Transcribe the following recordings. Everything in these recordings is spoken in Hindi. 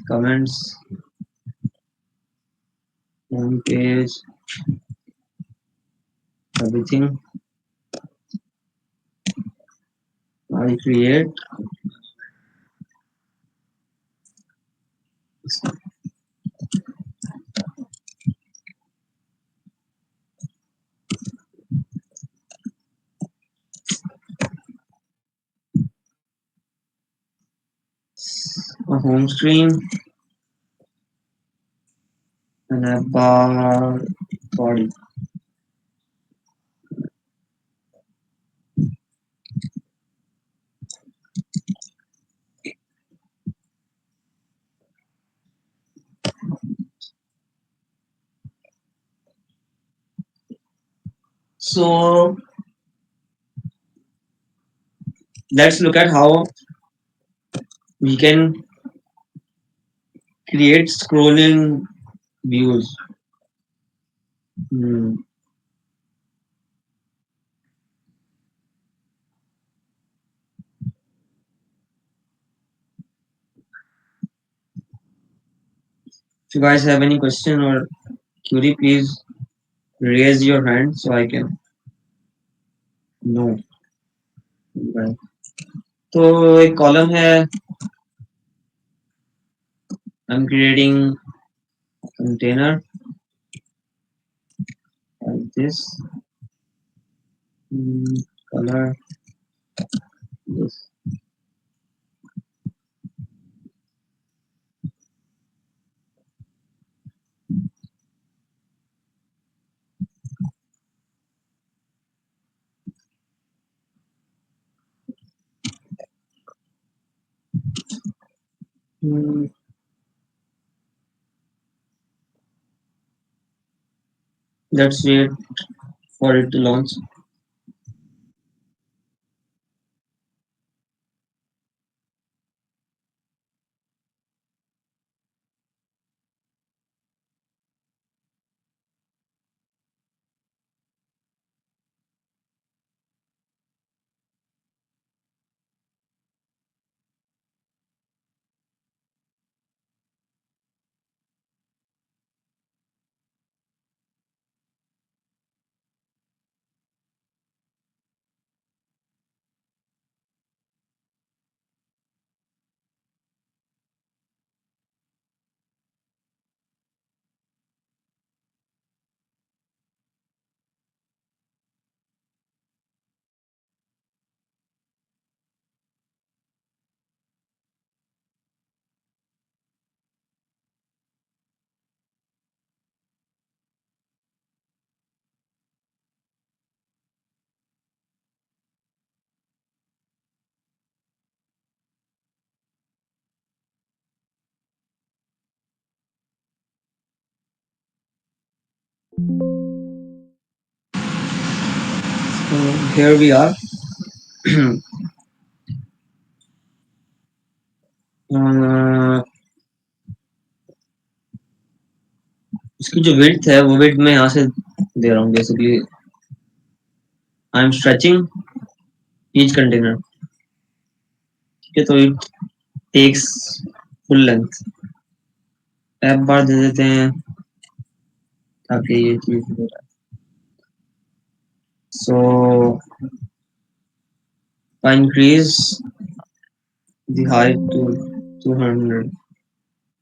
comments, home page, everything. I create a home screen and a bar body. So let's look at how we can create scrolling views. Hmm. If you guys have any question or query, please raise your hand so I can know. Right. तो एक कॉलम है I'm creating container like this. Color this. Let's wait for it to launch. So here we are. इसकी जो width है वो width मैं यहाँ से दे रहा हूँ basically. I'm stretching each container. ठीक है तो it takes full length. Tab bar दे देते हैं ताकि ये चीज हो जाए. So I increase the height to 200.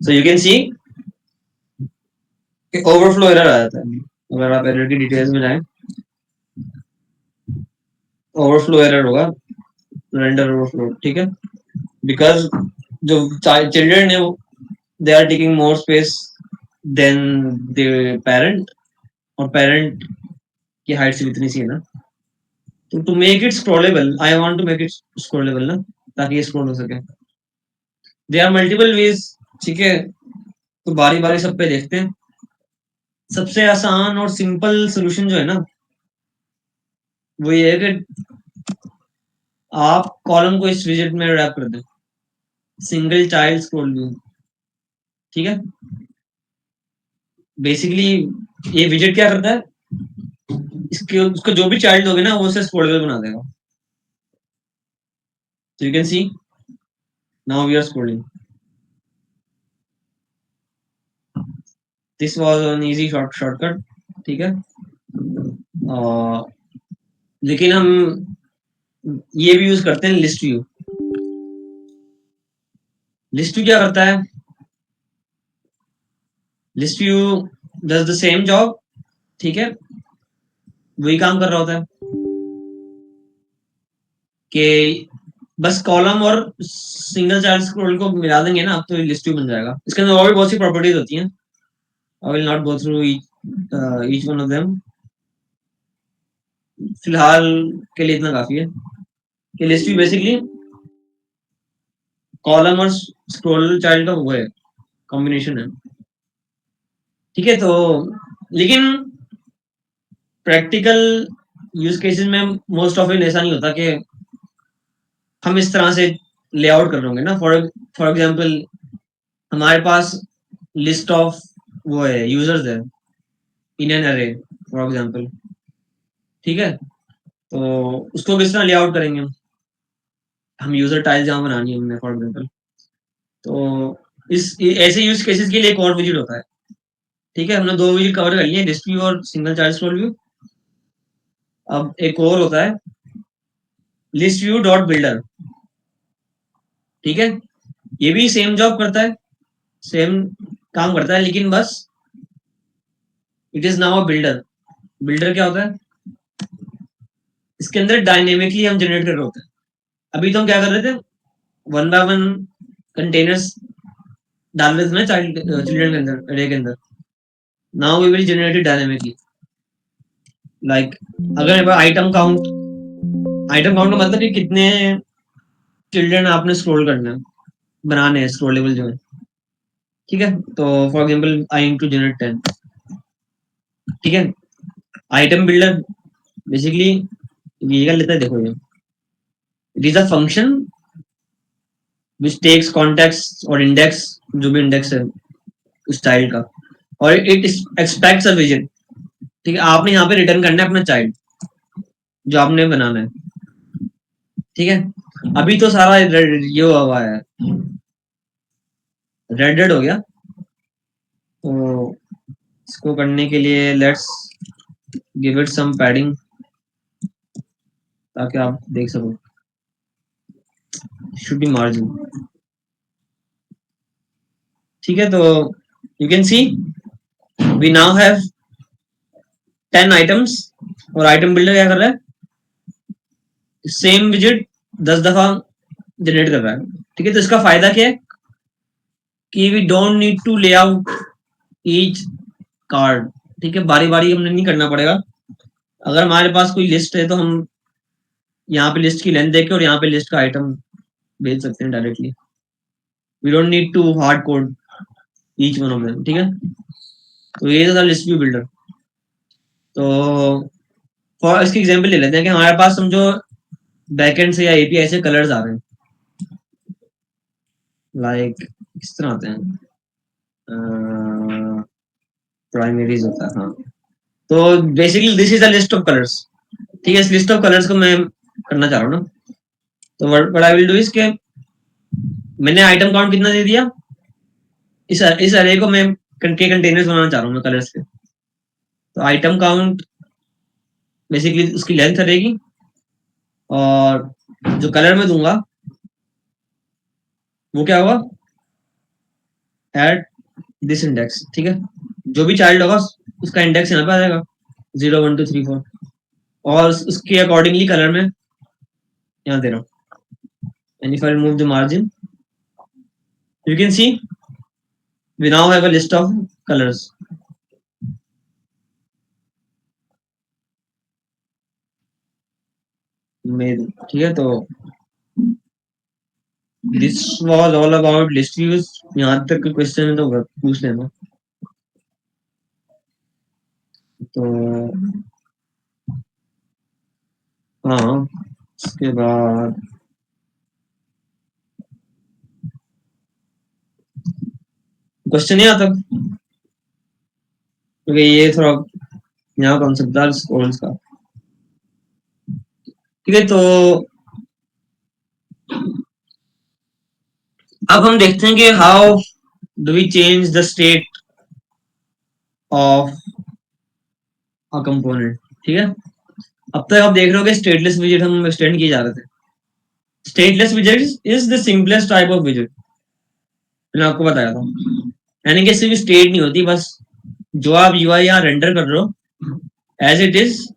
So you can see overflow error आ जाता है. अगर आप एरर की डिटेल्स में जाएं ओवरफ्लो एरर होगा रेंडर ओवरफ्लो. ठीक है बिकॉज जो चिल्ड्रन है they are taking more space than the parent और पेरेंट की हाइट सिर्फ इतनी सी है ना. तो to make it scrollable I want to make it scrollable ना ताकि ये स्क्रॉल हो सके. They are multiple ways. ठीक है तो बारी बारी सब पे देखते हैं. सबसे आसान और सिंपल सोल्यूशन जो है ना वो ये है कि आप कॉलम को इस विजेट में रैप कर दें. Single child scroll view. ठीक है बेसिकली ये विजेट क्या करता है इसके उसका जो भी चाइल्ड होगा ना वो उसे स्क्रॉलेबल बना देगा. So you can see now we are scrolling. This was an easy shortcut, ठीक है। लेकिन हम ये भी यूज करते हैं लिस्ट व्यू। लिस्ट व्यू क्या करता है? List view does the same job, ठीक है, वही काम कर रहा होता है कि बस कॉलम और सिंगल चार्ज स्क्रॉल को मिला देंगे ना, अब तो लिस्ट व्यू बन जाएगा। इसके अंदर और भी बहुत सी प्रॉपर्टीज होती हैं, I will not go through each one of them, फिलहाल के लिए इतना काफी है कि लिस्ट व्यू बेसिकली कॉलम और स्क्रॉल चाइल्ड का वो है, कॉम्बिनेशन है, ठीक है। तो लेकिन प्रैक्टिकल यूज केसेस में मोस्ट ऑफ इट ऐसा नहीं होता कि हम इस तरह से लेआउट कर रहे होंगे ना। फॉर एग्जांपल हमारे पास लिस्ट ऑफ वो है, यूजर्स है इन एन अरे फॉर एग्जांपल, ठीक है। तो उसको किस तरह लेआउट करेंगे हम यूजर टाइल जहां बनानी है हमने फॉर एग्जांपल, तो इस ऐसे यूज केसेस के लिए एक और विजिट होता है, ठीक है। हमने दो विजिट कवर कर लिए, लिस्ट व्यू और सिंगल चार्ज स्क्रॉल व्यू। अब एक और होता है लिस्ट व्यू डॉट बिल्डर, ठीक है। ये भी सेम जॉब करता है, सेम काम करता है, लेकिन बस it is now a builder. Builder क्या होता है? इसके अंदर डायनेमिकली हम जनरेट कर रहे होते हैं। अभी तो हम क्या कर रहे थे, वन बाय वन कंटेनर्स डाल रहे थे ना चिल्ड्रन के अंदर, अरे के अंदर। Now we will generate it dynamically. Like अगर मेरे पास आइटम काउंट का मतलब कि कितने चिल्ड्रन आपने स्क्रॉल करना है, बनाने हैं स्क्रॉलेबल जो है, ठीक है। तो for example I need to generate 10, ठीक है। आइटम बिल्डर बेसिकली ये कर लेता है, देखो ये it is a function which takes context और इंडेक्स, जो भी इंडेक्स है उस चाइल्ड का, और इट एक्सपेक्ट्स अ विजिट, ठीक है। आपने यहाँ पे रिटर्न करना है अपना चाइल्ड जो आपने बनाना है, ठीक है। अभी तो सारा ये हुआ है, रेडेड हो गया। तो इसको करने के लिए let's give it some padding ताकि आप देख सको, शुड बी मार्जिन, ठीक है। तो you can see we now have 10 items, और आइटम बिल्डर क्या कर रहा है, सेम विजिट 10 दफा जनरेट कर रहा है, ठीक है। तो इसका फायदा क्या है कि वी डोंट नीड टू ले आउट ईच कार्ड, ठीक है। बारी बारी हमने नहीं करना पड़ेगा। अगर हमारे पास कोई लिस्ट है तो हम यहाँ पे लिस्ट की लेंथ देके और यहाँ पे लिस्ट का आइटम भेज सकते हैं directly. We don't need to hard code each one of them, ठीक है। तो ये था लिस्ट व्यू बिल्डर। तो फॉर इसकी एग्जांपल ले लेते हैं कि हमारे पास समझो बैकएंड से या एपीआई से कलर्स आ रहे हैं, लाइक किस तरह आते हैं, प्राइमरीज होता है, हाँ। तो basically this is a list of colours, ठीक है। इस लिस्ट ऑफ कलर्स को मैं करना चाह रहा हूँ ना, तो what I will do is के मैंने आइटम काउंट कितना दे दिया, इस अरे को मैं के कंटेनर्स बनाना चाह रहा हूँ मैं कलर्स के। तो आइटम काउंट बेसिकली उसकी लेंथ रहेगी, और जो कलर मैं दूंगा वो क्या होगा, एट दिस इंडेक्स, ठीक है। जो भी चाइल्ड होगा उसका इंडेक्स यहाँ पे आ जाएगा 0 1 2 3 4, और उसके अकॉर्डिंगली कलर में यहाँ दे रहा हूँ। And if I remove the margin you can see we now have a list of colors. ठीक है। तो this was all about list views. यहाँ तक क्वेश्चन है तो पूछ लेना। तो हाँ, इसके बाद क्वेश्चन यहाँ तक, क्योंकि ये थोड़ा यहाँ कॉन्सेप्ट था स्कॉल्स का, ठीक है। तो अब हम देखते हैं कि how do we change the state of a component, ठीक है। अब तक आप देख रहे हो कि स्टेटलेस विजेट हम एक्सटेंड किए जा रहे थे। Stateless विजेट is the simplest type of विजेट, मैंने आपको बताया था। यानी कि सिर्फ स्टेट नहीं होती, बस जो आप यूआई यहाँ रेंडर कर रहे हो एज इट इज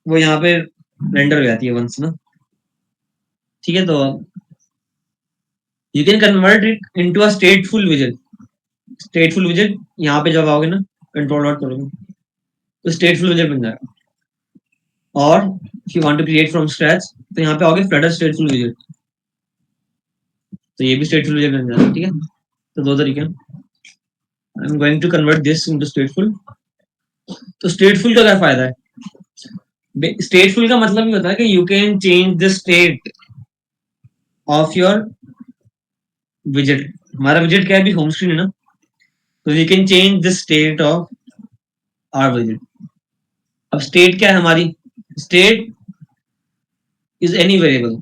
वो यहाँ पे रेंडर हो जाती है वंस ना, ठीक है। तो you can convert it into a stateful विजेट। स्टेटफुल विजेट यहाँ पे जब आओगे ना, कंट्रोल आउट करोगे तो स्टेटफुल विजेट बन जाएगा। और if you want to create from scratch तो यहाँ पे आओगे फ्लटर स्टेटफुल विजेट, तो ये भी स्टेटफुल विजेट बन जाएगा, ठीक है। तो दो तरीके हैं। I am going to convert this into stateful. तो स्टेटफुल का क्या फायदा है? स्टेटफुल का मतलब ये होता है कि you can change the state of your विजेट। हमारा विजेट क्या है, अभी होम स्क्रीन है ना, तो you can change the state of our विजेट। अब स्टेट क्या है हमारी? State is any variable.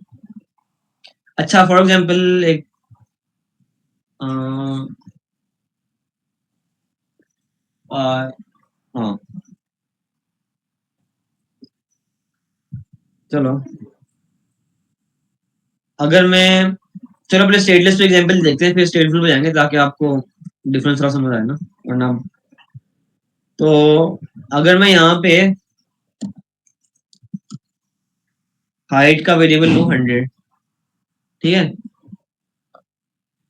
अच्छा, फॉर एग्जाम्पल एक हाँ चलो, अगर मैं, चलो पहले स्टेटलेस पे एग्जांपल देखते हैं, फिर स्टेटफुल पे जाएंगे ताकि आपको डिफरेंस थोड़ा समझ आए ना, वरना। तो अगर मैं यहाँ पे हाइट का वेरिएबल लूँ 100, ठीक है,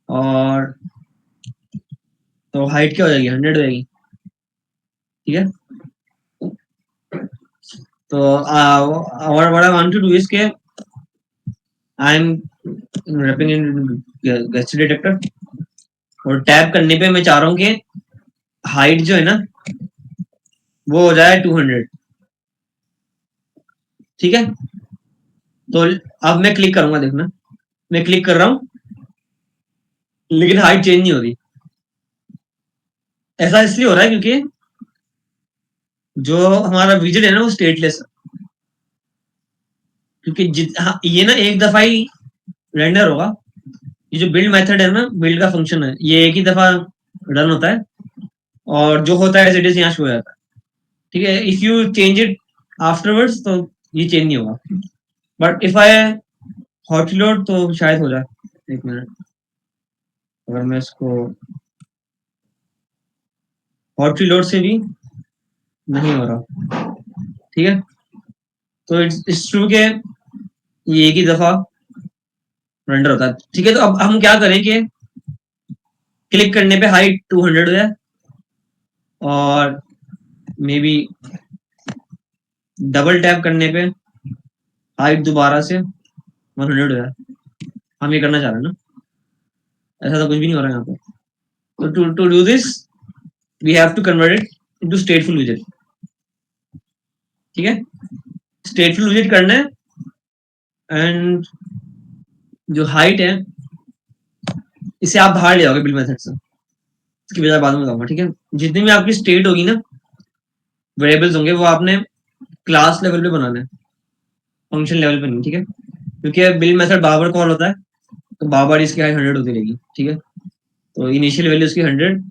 और तो हाइट क्या हो जाएगी, 100 हो जाएगी, ठीक है। तो what I want to do is के आई एम रैपिंग इन गेस्ट डिटेक्टर, और टैप करने पे मैं चाह रहा हूँ कि हाइट जो है ना वो हो जाए 200, ठीक है। तो अब मैं क्लिक करूंगा, देखना मैं क्लिक कर रहा हूँ लेकिन हाइट चेंज नहीं हो रही। ऐसा इसलिए हो रहा है क्योंकि जो हमारा विजेट है ना वो स्टेटलेस है। क्योंकि हाँ, ये ना एक दफा ही रेंडर होगा। ये जो बिल्ड मेथड है ना, बिल्ड का फंक्शन है, ये एक ही दफा रन होता है, और जो होता है एज इट इज यहाँ शो हो जाता है, ठीक है। If you change it afterwards तो ये चेंज नहीं होगा। But if I hot reload तो शायद हो जाए। एक मिनट, अगर मैं इसको हॉट रिलोड से भी नहीं हो रहा, ठीक है। तो इट्स ट्रू के ये एक ही दफा रेंडर होता है, ठीक है। तो अब हम क्या करें कि क्लिक करने पे हाइट 200 हो जाए, और मे बी डबल टैप करने पे हाइट दोबारा से 100 हो जाए। हम ये करना चाह रहे हैं ना, ऐसा तो कुछ भी नहीं हो रहा है यहाँ पे। तो to do this we have to convert it into stateful विजेट, ठीक है। स्टेटफुल विजेट करना है, एंड जो हाइट है इसे आप बाहर ले आओगे बिल्ड मेथड से, इसकी वजह बाद में बताऊंगा, ठीक है। जितनी भी आपकी स्टेट होगी ना, वेरिएबल्स होंगे, वो आपने क्लास लेवल पे बनाना है, फंक्शन लेवल पे नहीं, ठीक है। क्योंकि बिल्ड मेथड बार बार कॉल होता है, तो बार बार इसकी हाइट 100 होती रहेगी, ठीक है। तो इनिशियल वैल्यू इसकी 100,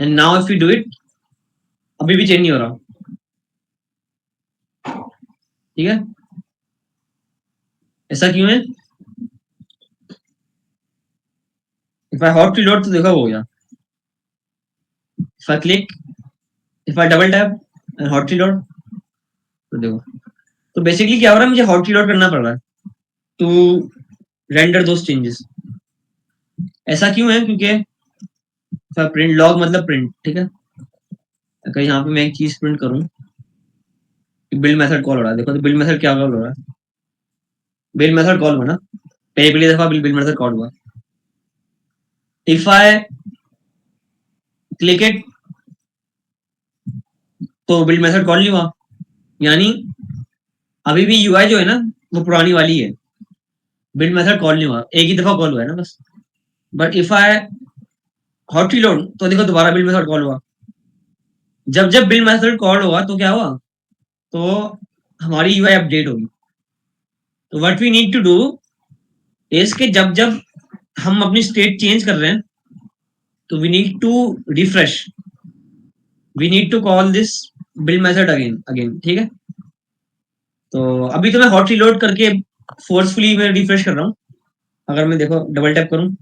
and now if you do it, अभी भी चेंज नहीं हो रहा, ठीक है। ऐसा क्यों है? इफ आई हॉट रिलोड तो देखो हो गया। If I click, if I double tap and hot reload तो देखो। तो बेसिकली क्या हो रहा है, मुझे हॉट रिलोड करना पड़ रहा है टू रेंडर दोस चेंजेस। ऐसा क्यों है? क्योंकि प्रिंट लॉग मतलब प्रिंट, ठीक है। अगर यहाँ पे मैं एक चीज प्रिंट करूँ, बिल्ड मेथड कॉल हो रहा है, देखो तो बिल्ड मेथड क्या कॉल हो रहा है, बिल्ड मेथड कॉल हुआ ना, पहली दफा बिल्ड मेथड कॉल हुआ। इफ आई क्लिक इट तो बिल्ड मेथड कॉल नहीं हुआ, यानी अभी भी यूआई जो है ना वो पुरानी वाली है, बिल्ड मेथड कॉल नहीं हुआ, एक ही दफा कॉल हुआ है ना बस। But if I hot reload तो देखो दोबारा बिल्ड मेथड कॉल हुआ। जब जब बिल्ड मेथड कॉल हुआ तो क्या हुआ, तो हमारी यूआई अपडेट होगी। तो what we need to do is के जब जब हम अपनी स्टेट चेंज कर रहे हैं तो we need to refresh we need to call this build method again, ठीक है। तो अभी तो मैं हॉट रिलोड करके फोर्सफुली मैं रिफ्रेश कर रहा हूँ। अगर मैं देखो डबल टैप करूँ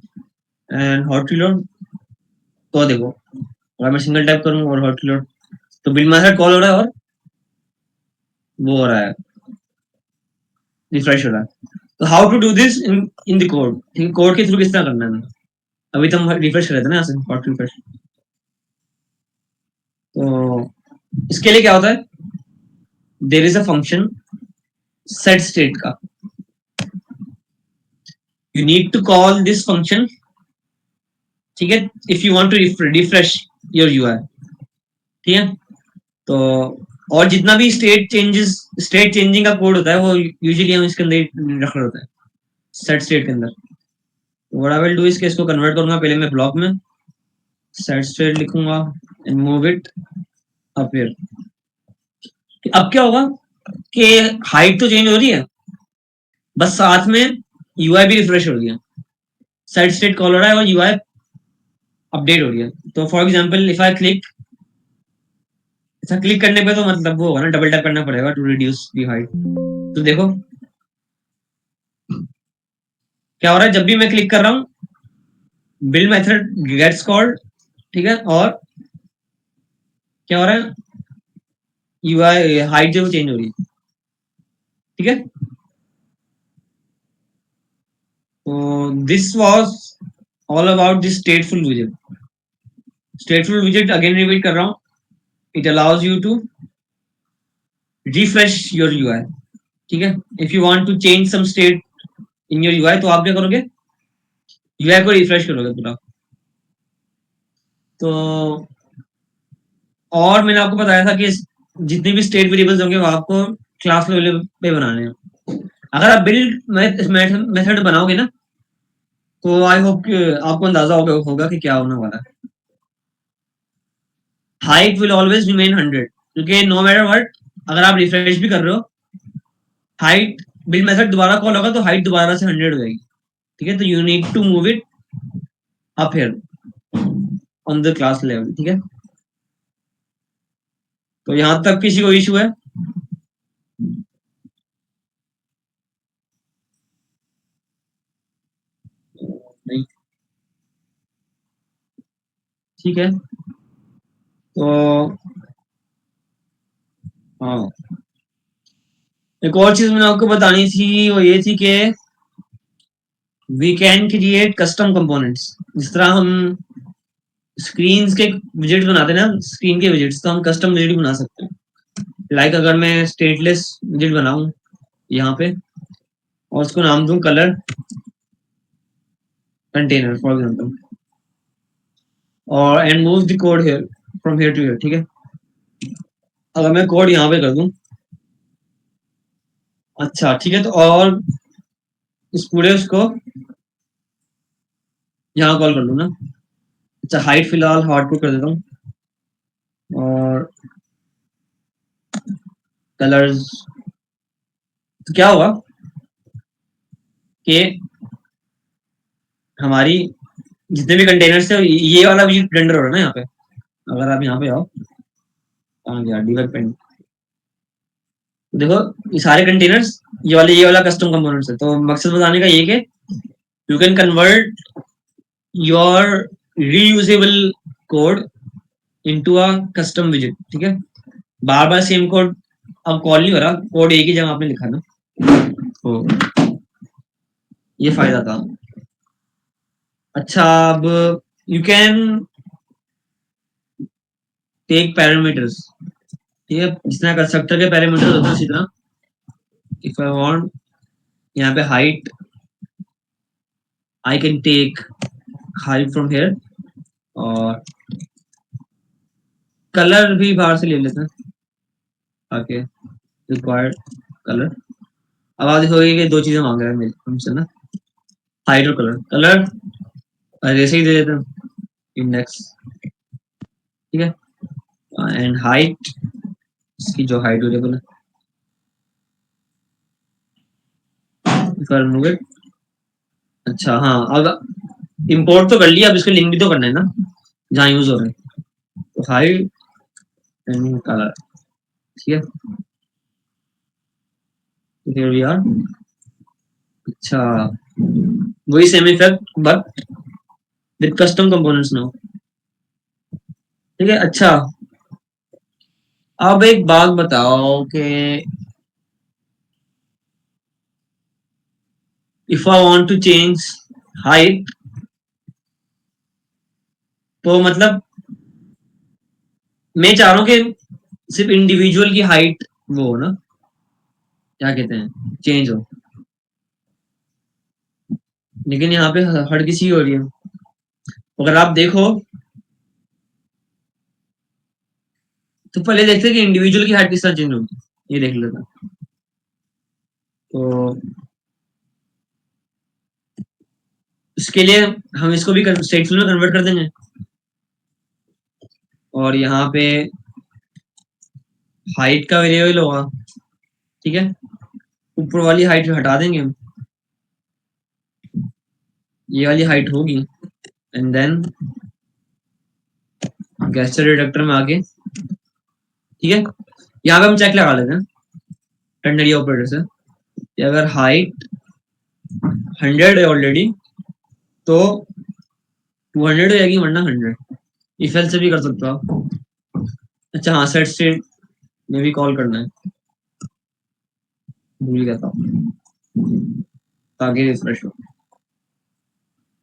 एंड हॉट रिलोड, तो देखो अगर मैं सिंगल टैप करूँ और हॉट रिलोड, तो बिल्ड मेथड कॉल हो रहा है और वो हो रहा है, रिफ्रेश हो रहा है। तो how to do this in the code, ठीक है, कोड के थ्रू किस तरह करना है। अभी तो हम रिफ्रेश कर रहे थे ना यहाँ से, हॉट रिफ्रेश। तो इसके लिए क्या होता है, there is a function set state का, you need to call this function, ठीक है, if you want to refresh your UI, ठीक है। तो और जितना भी स्टेट चेंजिंग का कोड होता है वो यूजुअली हम इसके अंदर रख रहे होते हैं, सेट स्टेट के अंदर। व्हाट आई विल डू इसके इसको कन्वर्ट करूंगा पहले मैं ब्लॉक में, सेट स्टेट लिखूंगा and move it up here. अब क्या होगा कि हाइट तो चेंज हो रही है, बस साथ में यूआई भी रिफ्रेश हो रही है, सेट स्टेट कॉल हो रहा है और यूआई अपडेट हो रही है। तो for example if I click, अच्छा क्लिक करने पे तो मतलब वो होगा ना, डबल टैप करना पड़ेगा टू रिड्यूस दी हाइट। तो देखो क्या हो रहा है, जब भी मैं क्लिक कर रहा हूँ बिल्ड मेथड गेट्स कॉल्ड, ठीक है, और क्या हो रहा है, यूआई हाइट जो चेंज हो रही है, ठीक है। तो this was all about this stateful विजेट। स्टेटफुल विजेट अगेन रिपीट कर रहा हूँ, it allows you to refresh your UI, ठीक है। If you want to change some state in your UI, तो आप क्या करोगे, यूआई को रिफ्रेश करोगे पूरा। तो और मैंने आपको बताया था कि जितने भी स्टेट वेरिएबल्स होंगे वो आपको क्लास लेवल पे बनाने हैं। अगर आप बिल्ड मेथड बनाओगे ना, तो आई होप कि आपको अंदाजा होगा कि क्या होने वाला है। हाइट विल ऑलवेज रिमेन 100, क्योंकि नो मैटर व्हाट अगर आप रिफ्रेश भी कर रहे हो, हाइट बिल्ड मेथड दोबारा कॉल होगा तो हाइट दोबारा से 100 हो जाएगी, ठीक है। तो you need to move it up here on the class level, ठीक है। तो यहां तक किसी को इशू है? नहीं, ठीक है। तो हाँ, एक और चीज मैंने आपको बतानी थी, वो ये थी कि we can create custom components. जिस तरह हम स्क्रीन के विजेट बनाते हैं ना, स्क्रीन के विजेट्स, तो हम कस्टम विजेट बना सकते हैं। लाइक अगर मैं स्टेटलेस विजेट बनाऊं यहाँ पे और उसको नाम दूं कलर कंटेनर फॉर एग्जांपल, और and move the code here from here to here, ठीक है। अगर मैं कोड यहाँ पे कर दूं, अच्छा ठीक है, तो और इस पूरे उसको यहाँ कॉल कर लूँ ना। अच्छा हाइट फिलहाल हार्ड कोड कर देता हूँ, और कलर्स, तो क्या होगा कि हमारी जितने भी कंटेनर्स है, ये वाला भी रेंडर हो रहा है ना यहाँ पे। अगर आप यहाँ पे आओ, कहाँ गया डिबग पेन, तो देखो ये सारे कंटेनर्स, ये वाला कस्टम कंपोनेंट्स है। तो मकसद बताने का ये कि you can convert your reusable code into a custom विजेट, ठीक है। बार बार सेम कोड अब कॉल नहीं हो रहा, कोड एक ही जगह आपने लिखा ना, तो ये फायदा था। अच्छा अब यू कैन टेक पैरामीटर्स, ठीक है, जिस तरह कंस्ट्रक्टर के पैरामीटर्स होते हैं उसी तरह इफ आई वांट यहाँ पे height, I can take height from here, और कलर भी बाहर से ले लेते हैं, ओके रिक्वायर्ड कलर। अब आप देखोगे कि दो चीजें मांग रहे हैं हमसे ना, हाइट और कलर। कलर ऐसे ही दे देते हैं इंडेक्स, ठीक है, एंड हाइट, इसकी जो हाइट वेरिएबल है, कर remove it। अच्छा हाँ, अब इंपोर्ट तो कर लिया, अब इसको लिंक भी तो करना है ना जहाँ यूज हो रहा है। तो हाइट एंड कलर, ठीक है। Here we are. अच्छा, वही same effect but with custom components now, ठीक है। अच्छा, अब एक बात बताओ कि if I want to change height, तो मतलब मैं चाह रहा हूँ कि सिर्फ इंडिविजुअल की हाइट वो हो ना, क्या कहते हैं, चेंज हो, लेकिन यहाँ पे हर किसी की हो रही है। अगर आप देखो तो पहले देखते हैं कि इंडिविजुअल की हाइट किस तरह चेंज होगी, ये देख लेते हैं। तो इसके लिए हम इसको भी स्टेट फिल्म में कन्वर्ट कर देंगे, और यहाँ पे हाइट का वेरिएबल होगा, ठीक है। ऊपर वाली हाइट हटा देंगे हम, ये वाली हाइट होगी, एंड देन गेस्चर रिडक्टर में आके, ठीक है, यहाँ पे हम चेक लगा लेते हैं टर्नरी ऑपरेटर से कि अगर हाइट 100 है ऑलरेडी तो 200 हो जाएगी, वरना 100। इफ एल से भी कर सकते हो आप। अच्छा हाँ, सेट स्टेट में भी कॉल करना है, भूल गया था, ताकि रिफ्रेश हो,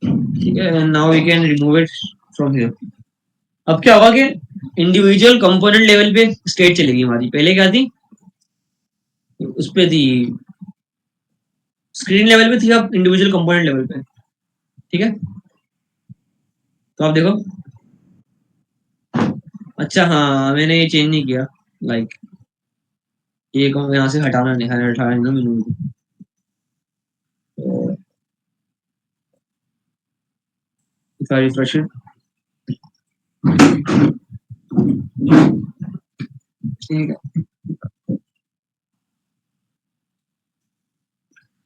ठीक है। Now we can remove it from here. अब क्या होगा कि इंडिविजुअल कंपोनेंट लेवल पे स्टेट चलेगी हमारी, पहले क्या थी, उस पे थी स्क्रीन लेवल पे थी, अब इंडिविजुअल कंपोनेंट लेवल पे, ठीक है। तो आप देखो, अच्छा हाँ, मैंने ये चेंज नहीं किया, लाइक ये को यहाँ से हटाना नहीं, हटाना ना मैंने, तो रिफ्रेश, ठीक है।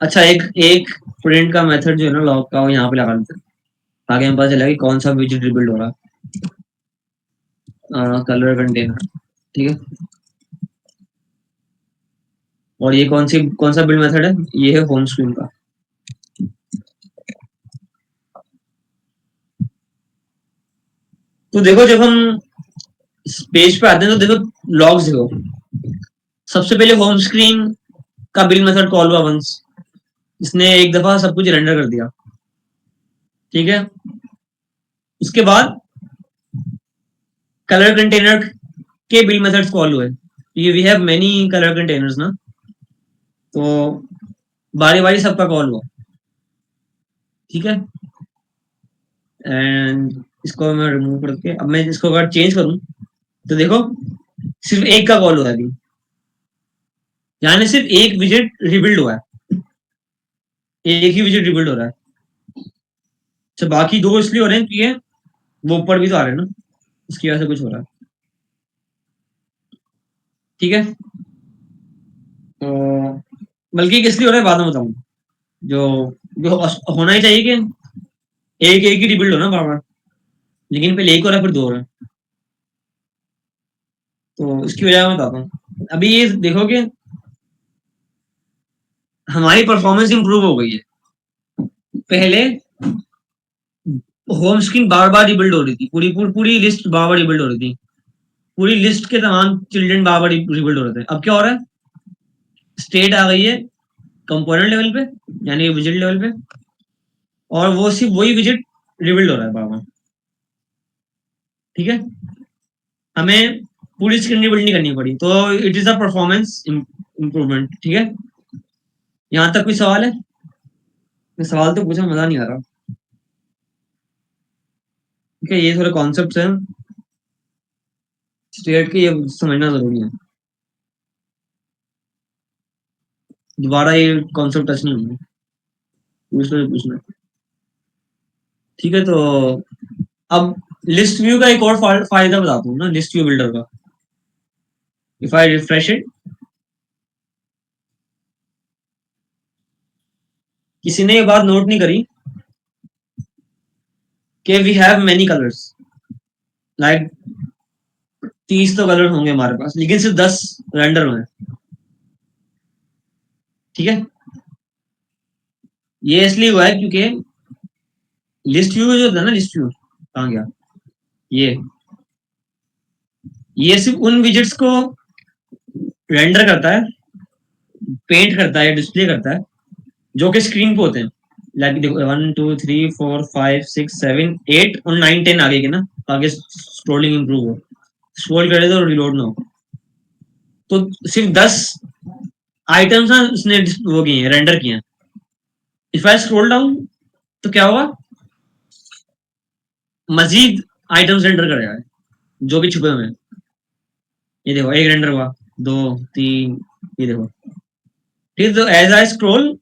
अच्छा, एक एक प्रिंट का मेथड जो है ना लॉग का, वो यहाँ पे लगा देते हैं, ताकि हमें पता चला कि कौन सा विजेट रिबिल्ड हो रहा है, कलर कंटेनर, ठीक है। और ये कौन सा बिल्ड मेथड है, ये है होम स्क्रीन का। तो देखो, जब हम पेज पे आते हैं तो देखो लॉग्स देखो, सबसे पहले होम स्क्रीन का बिल्ड मेथड कॉल हुआ वंस, इसने एक दफा सब कुछ रेंडर कर दिया, ठीक है। उसके बाद कलर कंटेनर के बिल्ड मेथड्स कॉल हुए, ये we have many colour containers ना, तो बारी बारी सबका कॉल हुआ, ठीक है। एंड इसको मैं रिमूव करके, अब मैं इसको अगर चेंज करूं तो देखो सिर्फ एक का कॉल हुआ है अभी, यानी सिर्फ एक विजिट रिबिल्ड हुआ है, एक ही विजिट रिबिल्ड हो रहा है। अच्छा, बाकी दो इसलिए हो रहे हैं क्योंकि वो ऊपर भी तो आ रहे हैं ना, इसकी वजह से कुछ हो रहा है, ठीक है। तो बल्कि किस लिए हो रहा है बाद में बताऊंगा, जो जो होना ही चाहिए कि एक एक ही रिबिल्ड हो ना बार बार, लेकिन पहले एक हो रहा है फिर दो हो रहा है, तो इसकी वजह मैं बताता हूँ। अभी ये देखो कि हमारी परफॉर्मेंस इंप्रूव हो गई है। पहले होम स्क्रीन बार बार रिबिल्ड हो रही थी, पूरी पूरी पूरी लिस्ट बार बार रिबिल्ड हो रही थी, पूरी लिस्ट के तमाम चिल्ड्रन बार बार रिबिल्ड हो रहे थे। अब क्या हो रहा है, स्टेट आ गई है कंपोनेंट लेवल पे, यानी विजिट लेवल पे, और वो सिर्फ वही विजिट रिबिल्ड हो रहा है बार बार, ठीक है। हमें पूरी स्क्रीन रिबिल्ड नहीं करनी पड़ी, तो it is a performance improvement, ठीक है। यहाँ तक कोई सवाल है, मैं सवाल तो पूछा, मजा नहीं आ रहा, ठीक है। ये थोड़े कॉन्सेप्ट है स्टेट के, ये समझना जरूरी है, दोबारा ये कॉन्सेप्ट टच नहीं होंगे, पूछना है पूछना है, ठीक है। तो अब लिस्ट व्यू का एक और फायदा बताता हूँ ना, लिस्ट व्यू बिल्डर का। इफ आई रिफ्रेश इट, किसी ने ये बात नोट नहीं करी कि we have many colours, like 30 तो कलर होंगे हमारे पास, लेकिन सिर्फ 10 रेंडर हुए। ठीक है, ये इसलिए हुआ है क्योंकि लिस्ट व्यू जो होता है ना, लिस्ट व्यू कहाँ गया, ये ये सिर्फ उन विजेट्स को रेंडर करता है, पेंट करता है, डिस्प्ले करता है जो कि स्क्रीन पे होते हैं। लाइक देखो 1 2 3 4 5 6 7 8 और 9 10 आगे के ना, आगे स्क्रोलिंग इंप्रूव हो, स्क्रॉल करे तो रिलोड ना हो। तो सिर्फ 10 आइटम्स ना उसने वो किए हैं, रेंडर किए हैं। इफ आई स्क्रॉल डाउन तो क्या होगा, मजीद आइटम्स रेंडर करेगा जो भी छुपे हुए हैं। ये देखो एक रेंडर हुआ, 2 3, ये देखो। ठीक है, तो एज आई स्क्रॉल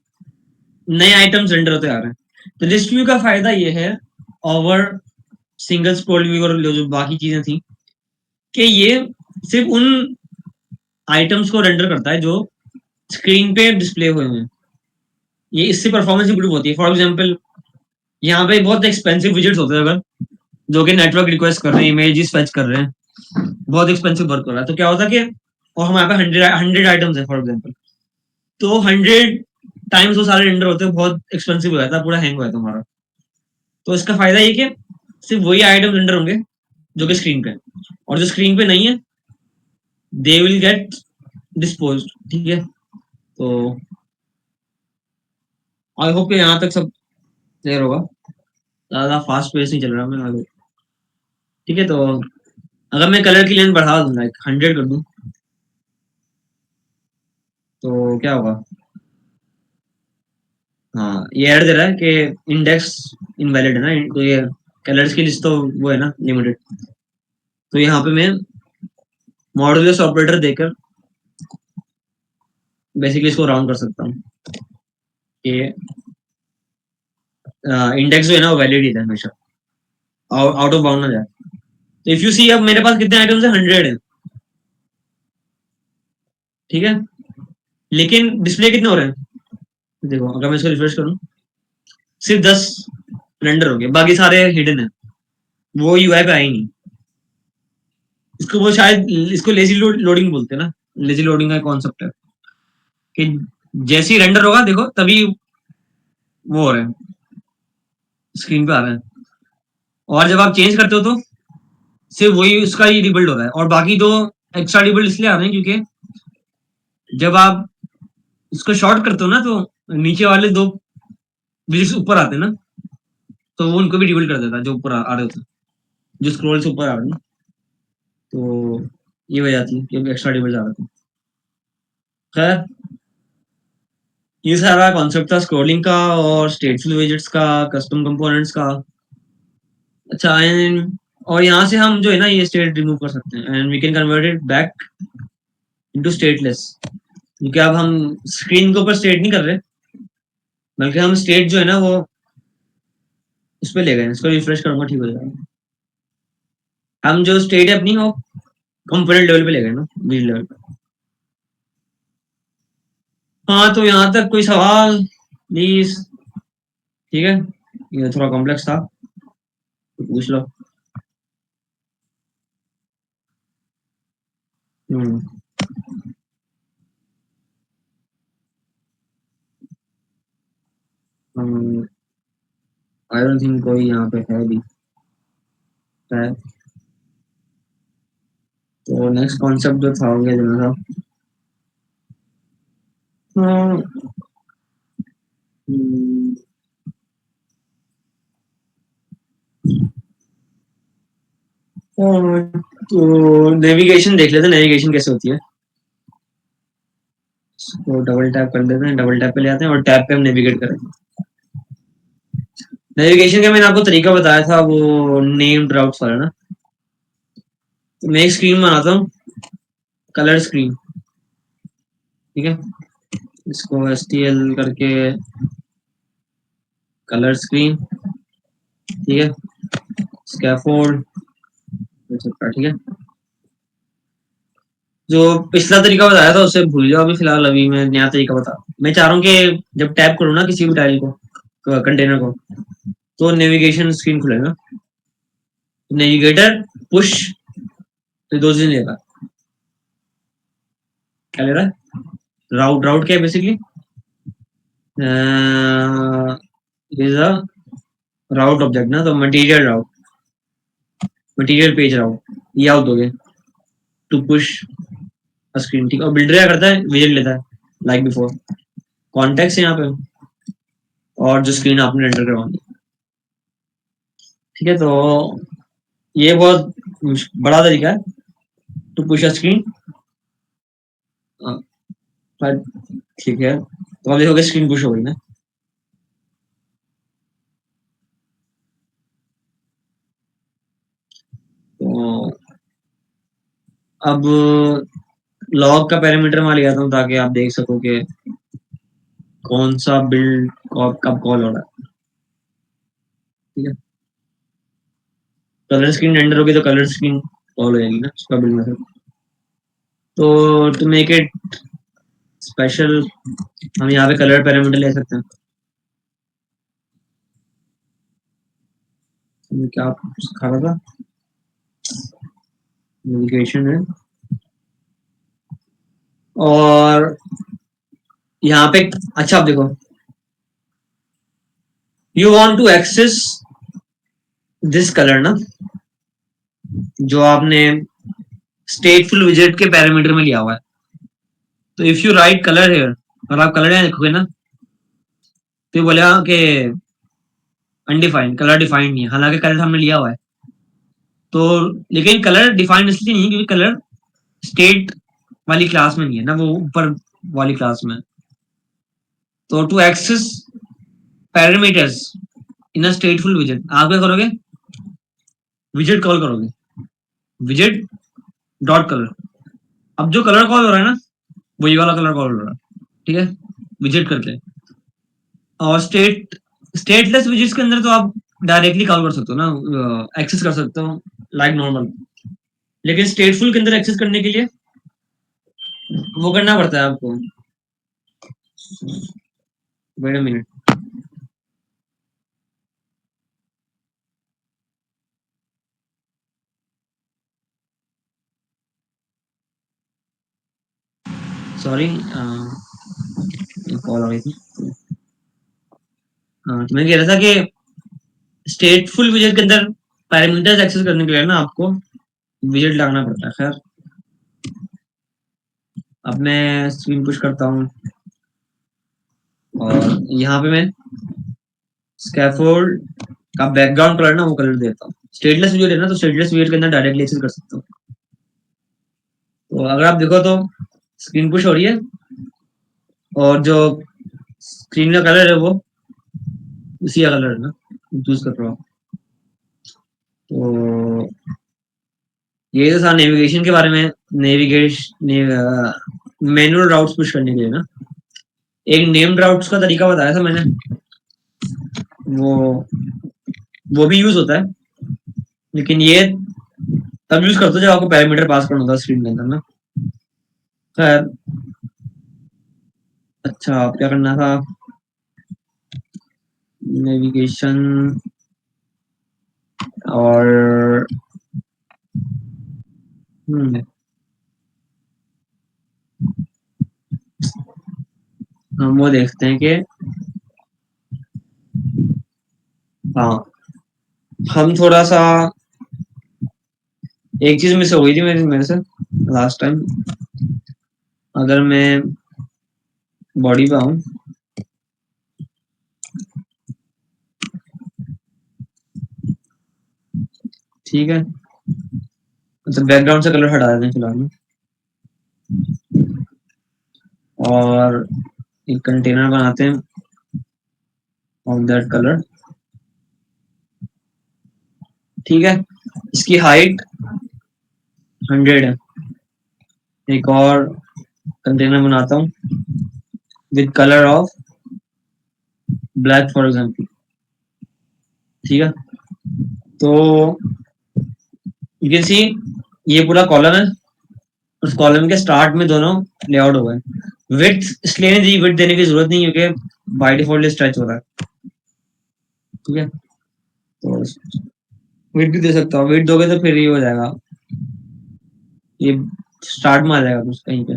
नए आइटम्स रेंडर होते आ रहे हैं। तो लिस्ट व्यू का फायदा ये है ओवर सिंगल स्क्रॉल व्यू और जो बाकी चीजें थी, कि ये सिर्फ उन आइटम्स को रेंडर करता है जो स्क्रीन पे डिस्प्ले हुए हैं। ये इससे परफॉर्मेंस इंप्रूव होती है। फॉर एग्जांपल यहाँ पे बहुत एक्सपेंसिव विजेट्स होते हैं, अगर जो कि नेटवर्क रिक्वेस्ट कर रहे हैं, इमेजेस फेच कर रहे हैं, बहुत एक्सपेंसिव वर्क कर रहा है, तो क्या होता है कि और हमारे पास 100 आइटम्स है फॉर एग्जांपल, तो 100 टाइम्स वो सारे रेंडर होते हैं, बहुत एक्सपेंसिव हो जाता है, पूरा हैंग हो जाता है हमारा। तो इसका फायदा ये कि सिर्फ वही आइटम रेंडर होंगे जो कि स्क्रीन पे है, और जो स्क्रीन पे नहीं है दे विल गेट डिस्पोज। ठीक है, तो आई होप कि यहाँ तक सब क्लियर होगा। ज्यादा फास्ट पेस नहीं चल रहा मैं आगे। ठीक है, तो अगर मैं कलर की लेंथ बढ़ा दूँ, लाइक 100 कर दूँ, तो क्या होगा। हाँ, ये ऐड दे रहा है कि इंडेक्स इनवैलिड है ना, तो ये कलर्स की लिस्ट तो वो है ना लिमिटेड। तो यहाँ पे मैं मॉडुलस ऑपरेटर देकर बेसिकली इसको राउंड कर सकता हूँ कि इंडेक्स जो है ना वो वैलिड ही है हमेशा, आउट ऑफ बाउंड ना जाए। तो इफ यू सी, अब मेरे पास कितने आइटम्स है, 100 है। ठीक है, लेकिन डिस्प्ले कितने हो रहे हैं, देखो अगर मैं इसको रिफ्रेश करूँ, सिर्फ 10 रेंडर हो गए, बाकी सारे हिडन है, वो यूआई पे आई नहीं। इसको वो शायद इसको लेजी लोडिंग बोलते हैं ना, लेजी लोडिंग का कॉन्सेप्ट है कि जैसे ही रेंडर होगा देखो तभी वो हो रहे हैं, स्क्रीन पे आ रहे हैं, और जब आप चेंज करते हो तो सिर्फ वही उसका ही रिबिल्ड हो रहा है, और बाकी दो एक्स्ट्रा रिबिल्ड इसलिए आ रहे हैं क्योंकि जब आप इसको शॉर्ट करते हो ना, तो नीचे वाले दो विजिट्स ऊपर आते हैं ना, तो वो उनको भी रिबिल्ड कर देता है जो ऊपर आ रहे होते हैं, जो स्क्रॉल से ऊपर आ रहे हैं ना। तो ये वजह थी कि एक्स्ट्रा रिबिल्ड आ रहे थे। खैर, ये सारा कॉन्सेप्ट था स्क्रॉलिंग का और स्टेटफुल विजेट्स का, कस्टम कंपोनेंट्स का। अच्छा, एंड और यहाँ से हम जो है ना ये स्टेट रिमूव कर सकते हैं, and we can convert it back into stateless, क्योंकि अब हम स्क्रीन के ऊपर स्टेट नहीं कर रहे, बल्कि हम स्टेट जो है ना वो उस पर ले गए। इसको रिफ्रेश करूंगा, ठीक हो जाएगा। हम जो स्टेट है अपनी वो कंपोनेंट लेवल पे ले गए ना, बीज लेवल पे। हाँ, तो यहाँ तक कोई सवाल प्लीज। ठीक है, ये थोड़ा कॉम्प्लेक्स था, तो पूछ लो। हम्म आई डोंट थिंक कोई यहाँ पे है भी है। तो नेक्स्ट कॉन्सेप्ट जो था हो गया जो था, हाँ, हम्म, तो नेविगेशन देख लेते हैं, नेविगेशन कैसे होती है। तो डबल टैप कर लेते हैं, डबल टैप पे ले आते हैं और टैप पे हम नेविगेट करेंगे। नेविगेशन का मैंने आपको तरीका बताया था, वो नेम्ड राउट्स वाला ना। तो मैं एक स्क्रीन बनाता हूँ, कलर स्क्रीन। ठीक है, इसको stl करके कलर स्क्रीन। ठीक है, स्कैफोल्ड, ठीक है। जो पिछला तरीका बताया था उससे भूल जाओ, अभी फिलहाल अभी मैं नया तरीका बता रहा हूँ। मैं चाह रहा हूँ कि जब टैप करूँ ना किसी भी टाइल को, कंटेनर को, तो नेविगेशन स्क्रीन खुलेगा। नेविगेटर पुश तो 2 चीजें ले रहा है। क्या ले रहा है? राउट। राउट क्या है basically? Is a route object ना, तो मटेरियल राउट, मटेरियल पेज राउट, ये आउट हो गए टू पुश स्क्रीन। ठीक है, और बिल्डर क्या करता है? विजिट लेता है लाइक बिफोर, कॉन्टेक्स्ट यहाँ पे, और जो स्क्रीन आपने एंटर करवानी। ठीक है, तो ये बहुत बड़ा तरीका है टू पुश अ स्क्रीन। ठीक है, तो अब देखोगे स्क्रीन पुश हो गई ना। तो अब लॉग का पैरामीटर मैं ले आता हूँ ताकि आप देख सको कि कौन सा बिल्ड कब कॉल हो रहा है। ठीक है, कलर स्क्रीन रेंडर होगी तो कलर स्क्रीन कॉल हो जाएगी ना उसका बिल्ड मेथड। तो टू मेक इट स्पेशल हम यहाँ पे कलर पैरामीटर ले सकते हैं। तो क्या आप सिखा रहा था? नेविगेशन है, और यहाँ पे अच्छा आप देखो, you want to access this colour ना, जो आपने स्टेटफुल विजेट के पैरामीटर में लिया हुआ है। तो if you write colour here, और आप कलर यहाँ लिखोगे ना, तो ये बोलेगा कि अनडिफाइंड, कलर डिफाइंड नहीं है, हालांकि कलर हमने लिया हुआ है। तो लेकिन कलर डिफाइंड इसलिए नहीं है क्योंकि कलर स्टेट वाली क्लास में नहीं है ना, वो ऊपर वाली क्लास में है। तो to access parameters in a stateful विजेट, आप क्या करोगे? विजेट कॉल करोगे, विजेट डॉट कलर। अब जो कलर कॉल हो रहा है ना, वो ये वाला कलर कॉल हो रहा है। ठीक है, विजेट करके। और स्टेटलेस विजेट्स के अंदर तो आप डायरेक्टली कॉल कर सकते हो ना, एक्सेस कर सकते हो लाइक नॉर्मल। लेकिन स्टेटफुल के अंदर एक्सेस करने के लिए वो करना पड़ता है आपको। Wait a minute, sorry, call आ रही थी। तो मैं कह रहा था कि स्टेटफुल विजेट के अंदर पैरामीटर्स एक्सेस करने के लिए ना आपको विजेट लगाना पड़ता है। खैर, अब मैं स्क्रीन पुश करता हूँ, और यहाँ पे मैं स्कैफोल्ड का बैकग्राउंड कलर ना वो कलर देता हूँ। स्टेटलेस विजेट है ना, तो स्टेटलेस विजेट के अंदर डायरेक्टली एक्सेस कर सकता हूँ। तो अगर आप देखो तो स्क्रीन पुश हो रही है, और जो स्क्रीन का कलर है वो उसी का कलर है ना, चूज कर रहा हूँ। तो ये तो था नेविगेशन के बारे में। नेविगेशन मैनुअल राउट्स पुश करने के लिए ना, एक नेम्ड राउट्स का तरीका बताया था मैंने, वो वो भी यूज होता है, लेकिन ये तब यूज करते हो जब आपको पैरामीटर पास करना होता है स्क्रीन के अंदर ना। खैर, अच्छा आप क्या करना था? नेविगेशन और हम वो देखते हैं कि हाँ, हम थोड़ा सा एक चीज मिस हो गई थी मेरे से लास्ट टाइम। अगर मैं बॉडी पे आऊं, ठीक है, मतलब बैकग्राउंड से कलर हटा देते हैं फिलहाल में, और एक कंटेनर बनाते हैं ऑफ दैट कलर। ठीक है, इसकी हाइट 100 है। एक और कंटेनर बनाता हूँ with colour of black for example. ठीक है, तो यू कैन सी ये पूरा कॉलम है, उस कॉलम के स्टार्ट में दोनों लेआउट हो गए। विड्थ इसलिए नहीं दी, विड्थ देने की जरूरत नहीं क्योंकि बाय डिफॉल्ट स्ट्रेच हो रहा है। ठीक है, तो वेट भी दे सकता हूँ, वेट दोगे तो फिर ये हो जाएगा ये स्टार्ट में आ जाएगा कुछ कहीं पे,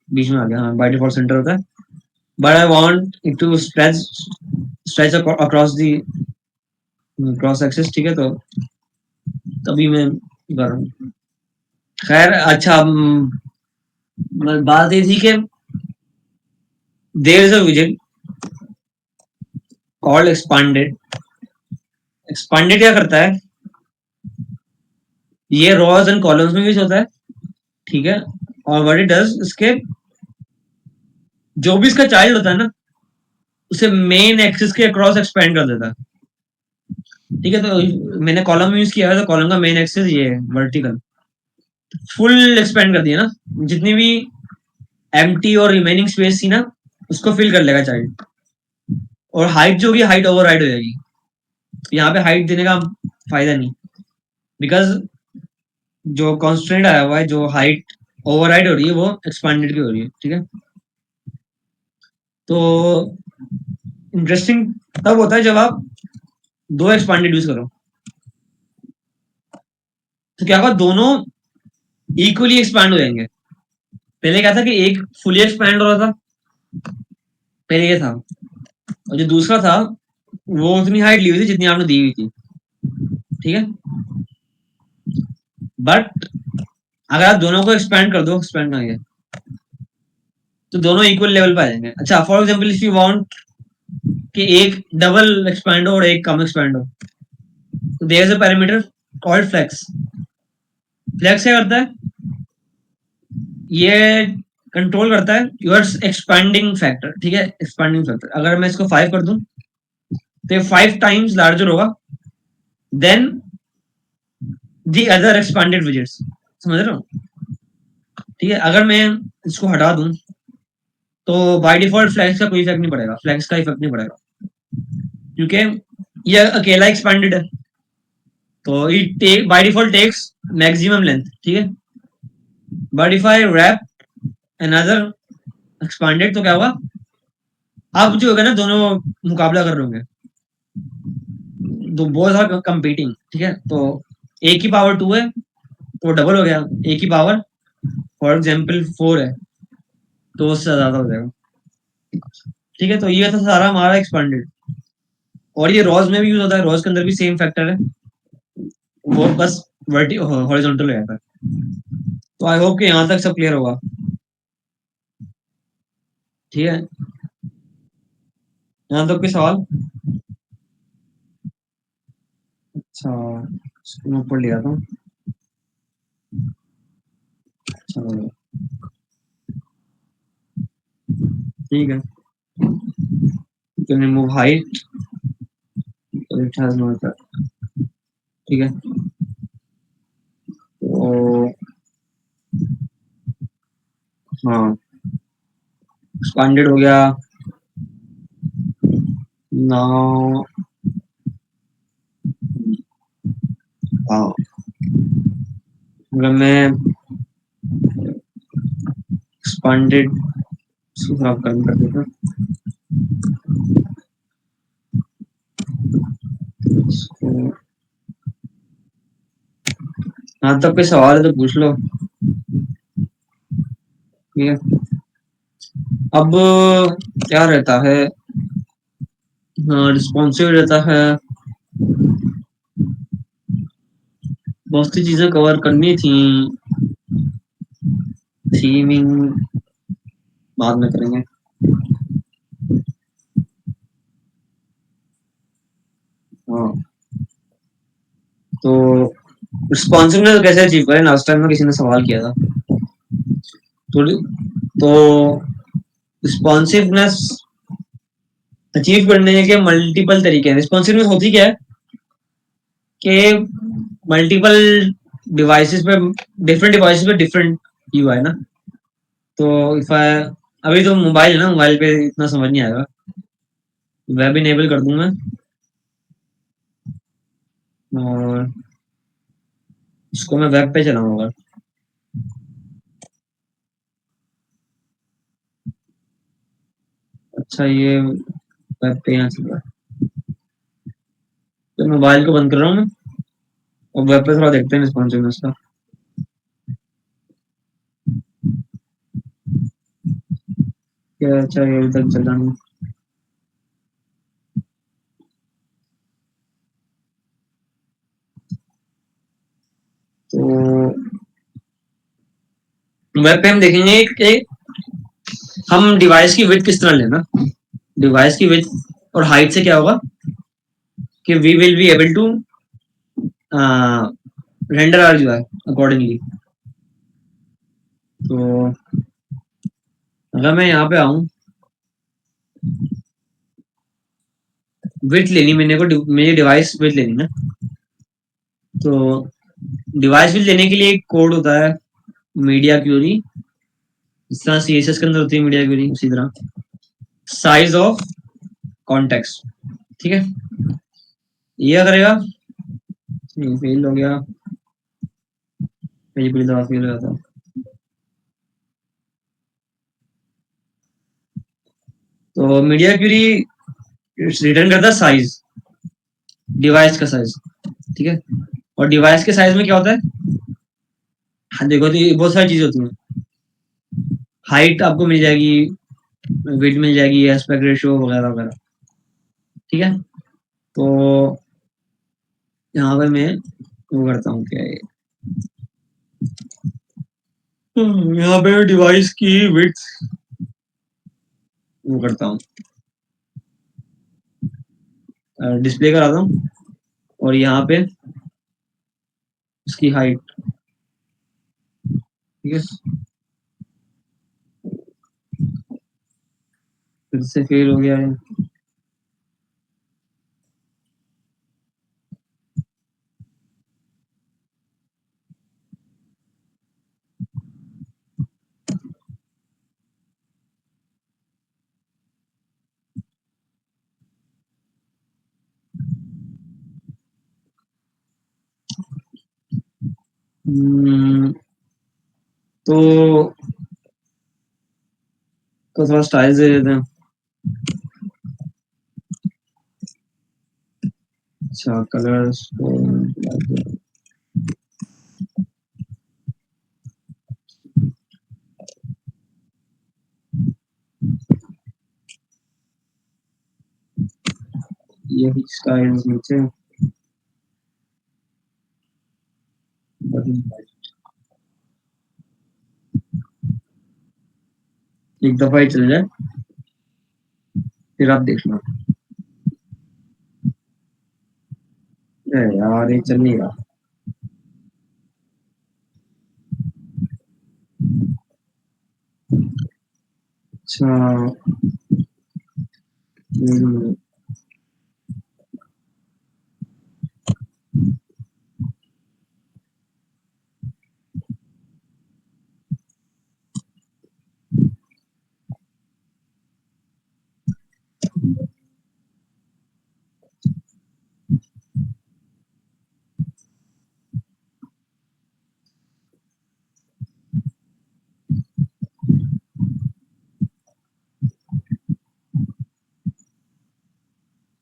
बीच में आ गया, हाँ बाय डिफॉल्ट सेंटर होता है, but I want it to stretch across the cross axis, ठीक है, तो तभी मैं कर रहा हूँ। खैर अच्छा, बात ये थी कि देयर इज अ विजेट कॉल्ड एक्सपांडेड। एक्सपांडेड क्या करता है, ये रॉज एंड कॉलम्स में यूज होता है, ठीक है, और व्हाट इट डज, इसके जो भी इसका चाइल्ड होता है ना, उसे मेन एक्सिस के अक्रॉस एक्सपेंड कर देता है, ठीक है। तो मैंने कॉलम यूज किया है, तो कॉलम का मेन एक्सिस ये है वर्टिकल, फुल एक्सपेंड कर दिया ना, जितनी भी एम्प्टी और रिमेनिंग स्पेस थी ना, उसको फिल कर लेगा चाइल्ड, और हाइट जो होगी हाइट ओवरराइड हो जाएगी। यहाँ पे हाइट देने का फायदा नहीं, बिकॉज जो कॉन्स्टेंट आया हुआ है, जो हाइट ओवरराइड हो रही है, वो एक्सपांडेड की हो रही है, ठीक है। तो इंटरेस्टिंग तब होता है जब आप दो एक्सपांडेड यूज करो, तो क्या होगा, दोनों इक्वली एक्सपैंड हो जाएंगे। पहले क्या था कि एक फुली एक्सपैंड हो रहा था, पहले ये था, और जो दूसरा था वो उतनी हाइट ली हुई थी जितनी आपने दी हुई थी, ठीक है। बट अगर आप दोनों को एक्सपैंड कर दो, एक्सपैंड करेंगे तो दोनों इक्वल लेवल पे आ जाएंगे। अच्छा, for example if you want कि एक डबल एक्सपैंड हो और एक कम एक्सपैंड हो, तो there is a parameter called flex. Flex क्या करता है, ये कंट्रोल करता है योर एक्सपैंडिंग फैक्टर, ठीक है, एक्सपैंडिंग फैक्टर। अगर मैं इसको 5 कर दूं, तो ये 5 टाइम्स लार्जर होगा than the other expanded widgets, समझ रहे हो, ठीक है। अगर मैं इसको हटा दूं, तो बाय डिफॉल्ट फ्लैक्स का कोई इफेक्ट नहीं पड़ेगा, फ्लैक्स का इफेक्ट नहीं पड़ेगा, क्योंकि ये अकेला एक्सपैंडेड है, तो it take by default takes maximum length, ठीक है। But if I wrap another expanded, तो क्या होगा, अब जो होगा ना, दोनों मुकाबला कर रहे होंगे, दो बोथ आर कंपीटिंग, ठीक है। तो ए की पावर 2 है तो डबल हो गया, ए की पावर फॉर एग्जाम्पल 4 है तो उससे ज्यादा हो जाएगा, ठीक है। तो ये था सारा हमारा एक्सपांडेड, और ये रॉज में भी यूज होता है, रॉज के अंदर भी सेम फैक्टर है, वो बस वर्टी हॉरिजॉन्टल हो जाता है। तो आई होप कि यहाँ तक सब क्लियर होगा, ठीक है। यहाँ तक कोई सवाल? अच्छा, इसको मैं ऊपर ले आता हूँ। चलो ठीक है, तो रिमूव हाइट, तो इट हैज नो इफेक्ट, ठीक है। तो हाँ, एक्सपांडेड हो गया। नाउ हाँ, अगर मैं एक्सपांडेड इसको थोड़ा कम कर देता हूँ। हाँ, तब कोई सवाल है तो पूछ लो, ठीक है। अब क्या रहता है, हाँ रिस्पॉन्सिव रहता है, बहुत सी चीजें कवर करनी थी, थीमिंग बाद में करेंगे। हाँ, तो रिस्पॉन्सिवनेस कैसे अचीव करें, लास्ट टाइम में किसी ने सवाल किया था, थोड़ी। तो रिस्पॉन्सिवनेस अचीव करने के मल्टीपल तरीके हैं। रिस्पॉन्सिवनेस होती क्या है कि मल्टीपल डिवाइसेस पे, डिफरेंट डिवाइसेस पे डिफरेंट यूआई है ना। तो इफ आई, अभी तो मोबाइल है ना, मोबाइल पे इतना समझ नहीं आएगा, वेब इनेबल कर दूं मैं, और इसको मैं वेब पे चलाऊंगा। अच्छा, ये वेब पे यहाँ चल रहा है, तो मोबाइल को बंद कर रहा हूँ मैं, और वेब पे थोड़ा देखते हैं रिस्पॉन्सिवनेस का। अच्छा ये तक चला नहीं। तो वेब पे हम देखेंगे कि हम डिवाइस की विड्थ किस तरह लेना। डिवाइस की विड्थ और हाइट से क्या होगा कि we will be able to render our UI accordingly. तो अगर मैं यहाँ पे आऊँ, विड्थ लेनी मेरे को, मेरी डिवाइस विड्थ लेनी ना। तो डिवाइस विड्थ लेने के लिए एक कोड होता है मीडिया क्यूरी, जिस तरह सीएसएस के अंदर होती है मीडिया क्यूरी, उसी तरह साइज ऑफ कॉन्टेक्स्ट। ठीक है, ये करेगा, फेल हो गया, पहली दफा फेल हो जाता। तो मीडिया क्यूरी रिटर्न करता है साइज, डिवाइस का साइज। ठीक है, और डिवाइस के साइज में क्या होता है, हाँ देखो तो ये बहुत सारी चीजें होती हैं। हाइट आपको मिल जाएगी, विड्थ मिल जाएगी, एस्पेक्ट रेशियो वगैरह वगैरह। ठीक है, तो यहाँ पे मैं वो करता हूँ क्या है, यहाँ पे डिवाइस की विड्थ वो करता हूँ, डिस्प्ले कराता हूँ, और यहाँ पे उसकी हाइट। ठीक है, फिर से फेल हो गया है। तो थोड़ा स्टाइल दे देते हैं। अच्छा, कलर्स को ये स्टाइल्स नीचे एक दफा ही चल जाए, फिर आप देखना। यार ये चल नहीं रहा। अच्छा,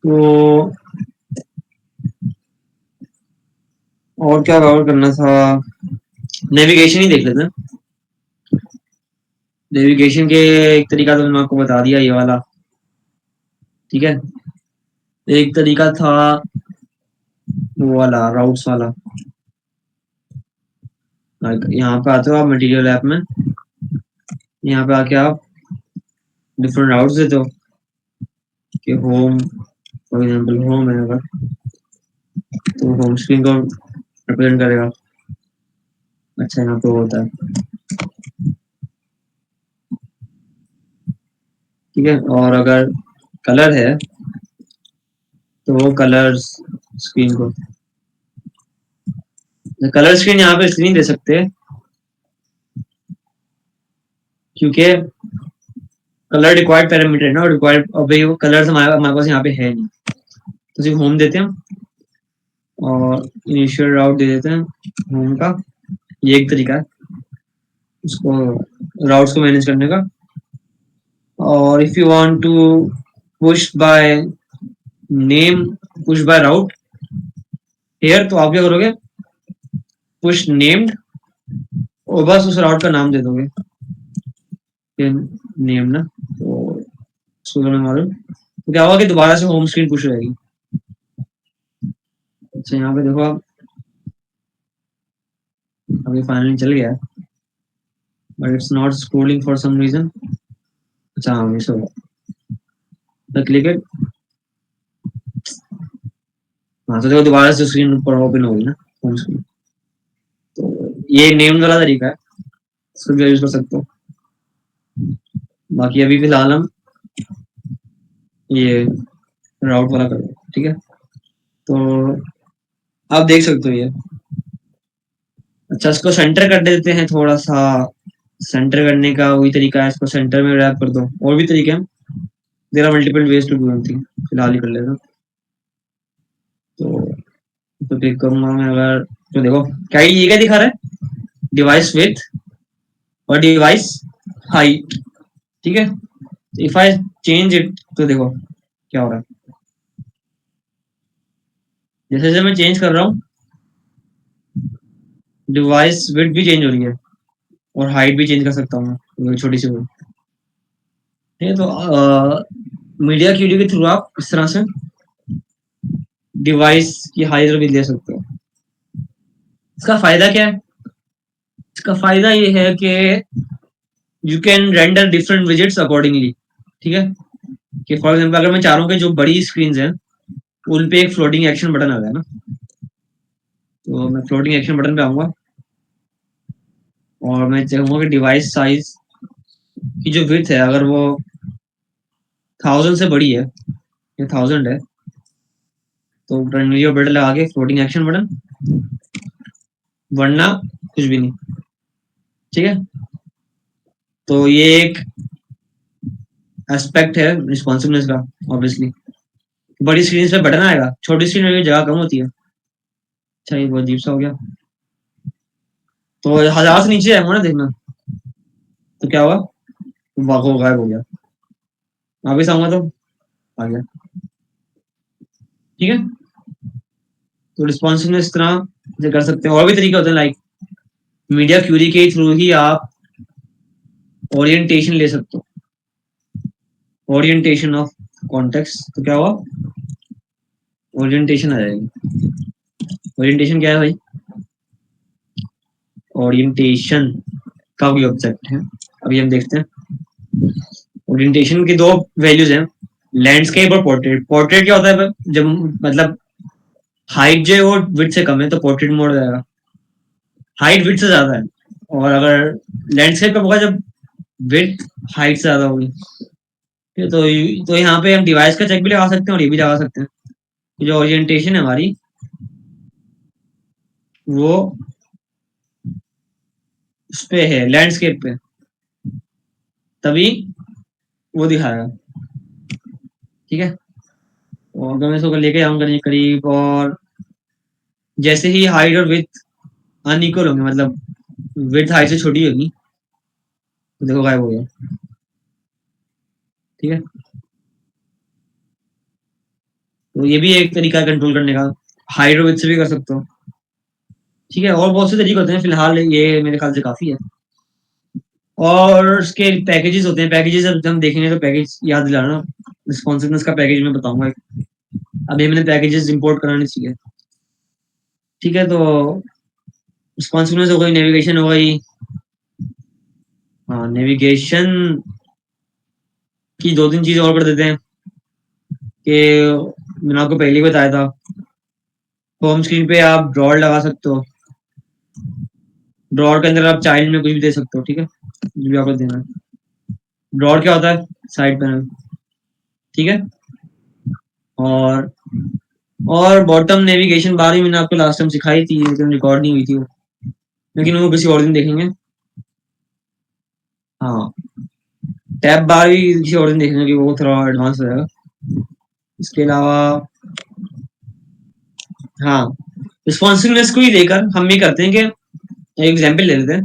तो और क्या कवर करना था, नेविगेशन ही देख लेते हैं। नेविगेशन के एक तरीका तो मैंने आपको बता दिया, ये वाला। ठीक है, एक तरीका था वो वाला राउट्स वाला। यहाँ पे आते हो आप मटेरियल ऐप में, यहाँ पे आके आप डिफरेंट राउट्स देते हो कि होम, फॉर एग्जांपल होम है अगर, तो होम स्क्रीन को रिप्रेजेंट करेगा। अच्छा, यहाँ पे होता है। ठीक है, और अगर कलर है तो वो कलर्स स्क्रीन को, कलर स्क्रीन यहाँ पे इसलिए नहीं दे सकते क्योंकि कलर रिक्वायर्ड पैरामीटर है ना, रिक्वायर्ड, अभी वो कलर्स हमारे पास यहाँ पे है नहीं। तो सिर्फ होम देते हैं और इनिशियल राउट दे देते हैं होम का। ये एक तरीका है उसको, राउट्स को मैनेज करने का। और if you want to push by name, push by route here, तो आप क्या करोगे, पुश नेम्ड, और बस उस राउट का नाम दे दोगे। के नेम ना, तो इसको मैं मालूम तो क्या होगा कि दोबारा से होम स्क्रीन पुश रहेगी। अच्छा यहाँ पे देखो आप, अभी फाइनली चल गया but it's not scrolling for some reason. अच्छा हाँ मिस होगा, तो क्लिक इट। हाँ तो देखो दोबारा से स्क्रीन ऊपर ओपन होगी ना, होम स्क्रीन। तो ये नेम वाला तरीका है, इसको भी यूज कर सकते हो। बाकी अभी फिलहाल हम ये राउट वाला कर, ठीक है। तो आप देख सकते हो ये। अच्छा इसको सेंटर कर देते हैं थोड़ा सा। सेंटर करने का वही तरीका है, इसको सेंटर में रैप कर दो। और भी तरीके हैं, there are multiple ways to do something, फिलहाल ही कर लेता हूं। तो क्लिक करूंगा मैं अगर, तो देखो क्या ये क्या दिखा रहा है, डिवाइस विथ और डिवाइस हाइट, ठीक है। इफ आई चेंज इट तो देखो क्या हो रहा है। जैसे जैसे मैं चेंज कर रहा हूँ, डिवाइस विथ भी चेंज हो रही है और हाइट भी चेंज कर सकता हूँ मैं, छोटी सी वो। ठीक है, तो मीडिया क्यूडी के थ्रू आप इस तरह से डिवाइस की हाइट भी ले सकते हो। इसका फायदा क्या है? इसका फायदा ये है कि you can render different widgets accordingly, ठीक है। कि फॉर एग्जांपल अगर मैं चाह रहा हूँ कि जो बड़ी स्क्रीन है उन पे एक फ्लोटिंग एक्शन बटन आ जाए ना, तो मैं फ्लोटिंग एक्शन बटन पे आऊंगा और मैं चाहूंगा कि डिवाइस साइज की जो विड्थ है अगर वो 1000 से बड़ी है या 1000 है, तो वीडियो बटन लगा के फ्लोटिंग एक्शन बटन, वरना कुछ भी नहीं, ठीक है। तो ये एक एस्पेक्ट है रिस्पॉन्सिवनेस का, ऑब्वियसली। बड़ी स्क्रीन पे बटन आएगा, छोटी स्क्रीन में भी जगह कम होती है। अच्छा ये बहुत अजीब सा हो गया। तो 1000 से नीचे आएगा ना देखना, तो क्या हुआ, वो गायब हो गया। वापिस आऊंगा तो आ गया, ठीक है। तो रिस्पॉन्सिवनेस इस तरह से कर सकते हैं। और भी तरीके होते हैं, लाइक मीडिया क्यूरी के थ्रू ही आप ओरिएंटेशन ले सकते हो। ओरिएंटेशन ऑफ कॉन्टेक्स्ट, तो क्या हुआ, ओरिएंटेशन आ जाएगी। ओरिएंटेशन क्या है भाई? ओरिएंटेशन का कोई ऑब्जेक्ट है, अभी हम देखते हैं। ओरिएंटेशन की दो वैल्यूज हैं, लैंडस्केप और पोर्ट्रेट। पोर्ट्रेट क्या होता है, जब मतलब हाइट जो है वो विड्थ से कम है तो पोर्ट्रेट मोड आएगा, हाइट विड्थ से ज्यादा है। और अगर लैंडस्केप का होगा जब विड्थ हाइट से ज्यादा होगी। तो यहाँ पे हम डिवाइस का चेक भी लगा सकते हैं और ये भी लगा सकते हैं कि जो ओरिएंटेशन है हमारी वो उस पे है, लैंडस्केप पे, तभी वो दिखाएगा, ठीक है। और अगर मैं इसको लेके आऊंगा करीब, और जैसे ही हाइट और विड्थ अनइक्वल होंगे, मतलब विड्थ हाइट से छोटी होगी, तो देखो गायब हो गया, ठीक है। तो ये भी एक तरीका है कंट्रोल करने का, हाइट और विड्थ से भी कर सकते हो, ठीक है। और बहुत से तरीके होते हैं, फिलहाल ये मेरे ख्याल से काफी है। और उसके पैकेजेस होते हैं, पैकेजेस जब हम देखेंगे तो पैकेज याद दिलाना। रिस्पॉन्सिवनेस का पैकेज मैं बताऊंगा, अभी मैंने पैकेजेस इंपोर्ट कराने चाहिए, ठीक है। तो रिस्पॉन्सिवनेस हो गई, नेविगेशन हो गई। हाँ नेविगेशन की दो तीन चीज और कर देते हैं कि मैंने आपको पहले ही बताया था, होम स्क्रीन पे आप ड्रॉर लगा सकते हो, ड्रॉर के अंदर आप चाइल्ड में कुछ भी दे सकते हो, ठीक है, कुछ भी आपको देना है। ड्रॉर क्या होता है, साइड पैनल, ठीक है। और बॉटम नेविगेशन बार ही मैंने आपको लास्ट टाइम सिखाई थी लेकिन रिकॉर्ड नहीं हुई थी वो, लेकिन वो किसी और दिन देखेंगे। हाँ टैब बार भी किसी और दिन देखेंगे कि वो थोड़ा एडवांस हो जाएगा। इसके अलावा हाँ, रिस्पॉन्सिवनेस को ही लेकर हम ये करते हैं कि एक एग्जांपल ले लेते हैं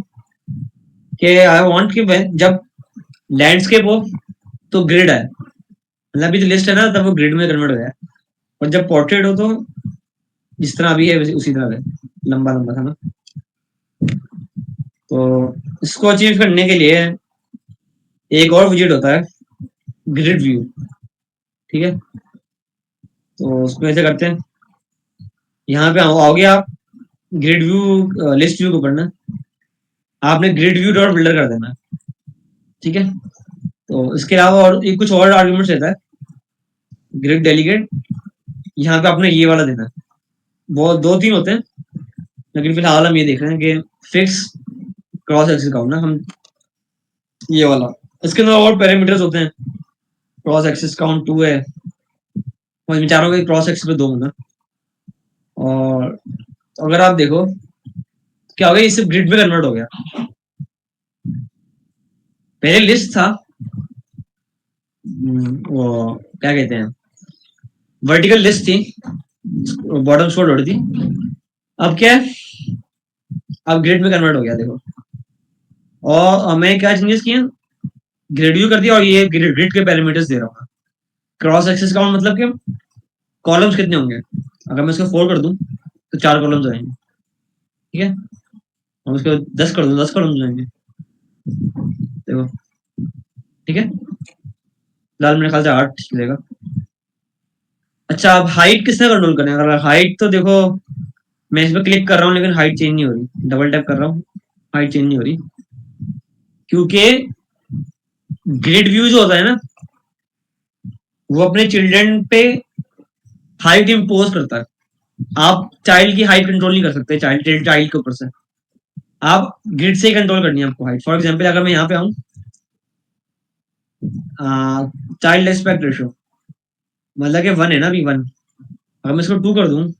कि आई वांट कि जब लैंडस्केप हो तो ग्रिड है, मतलब अभी जो लिस्ट है ना तब वो ग्रिड में कन्वर्ट हो गया है। और जब पोर्ट्रेट हो तो जिस तरह अभी है उसी तरह है, लंबा लंबा था ना। तो इसको अचीव करने के लिए एक और विजेट होता है ग्रिड व्यू, ठीक है। तो उसको ऐसे करते हैं, यहाँ पे आओगे आप, ग्रिड व्यू लिस्ट व्यू को पढ़ना, आपने ग्रिड व्यू डॉट बिल्डर कर देना, ठीक है। तो इसके अलावा और एक कुछ और आर्ग्यूमेंट्स रहता है, ग्रिड डेलीगेट, यहाँ पे आपने ये वाला देना है, वो दो तीन होते हैं, लेकिन फिलहाल हम ये देख रहे हैं कि फिक्स क्रॉस एक्सिस काउंट ना हम, ये वाला। इसके अंदर और पैरामीटर्स होते हैं, क्रॉस एक्सिस काउंट 2 है, और मैं चाह रहा हूँ कि क्रॉस एक्सिस पे 2 होगा। और अगर आप देखो क्या हो गया, इससे ग्रिड में कन्वर्ट हो गया। पहले लिस्ट था, वो क्या कहते हैं, वर्टिकल लिस्ट थी, बॉटम स्कोर हो रही थी, अब क्या है, अब ग्रिड में कन्वर्ट हो गया देखो। और मैं क्या चेंजेस किए, ग्रिड व्यू कर दिया, और ये ग्रिड के पैरामीटर्स दे रहा हूँ। क्रॉस एक्सिस काउंट मतलब कि कॉलम्स कितने होंगे, अगर मैं इसको 4 कर दूं तो 4 कॉलम्स आएंगे, ठीक है। और उसको 10 कर दूं, 10 कॉलम्स आएंगे, देखो, ठीक है। फिलहाल मेरे ख्याल से 8 चलेगा। अच्छा, अब हाइट किसने कंट्रोल करना है, अगर हाइट तो देखो, मैं इस पर क्लिक कर रहा हूँ लेकिन हाइट चेंज नहीं हो रही, डबल टैप कर रहा हूँ, हाइट चेंज नहीं हो रही, क्योंकि ग्रिड व्यू जो होता है ना, वो अपने चिल्ड्रन पे हाइट इम्पोज करता है। आप चाइल्ड की हाइट कंट्रोल नहीं कर सकते, चाइल्ड चाइल्ड के ऊपर से, आप ग्रिड से ही कंट्रोल करनी है आपको हाइट। फॉर एग्जाम्पल अगर मैं यहाँ पे आऊँ, चाइल्ड एस्पेक्ट रेशियो, मतलब कि 1 है ना, अभी 1, अगर मैं इसको 2 कर दूं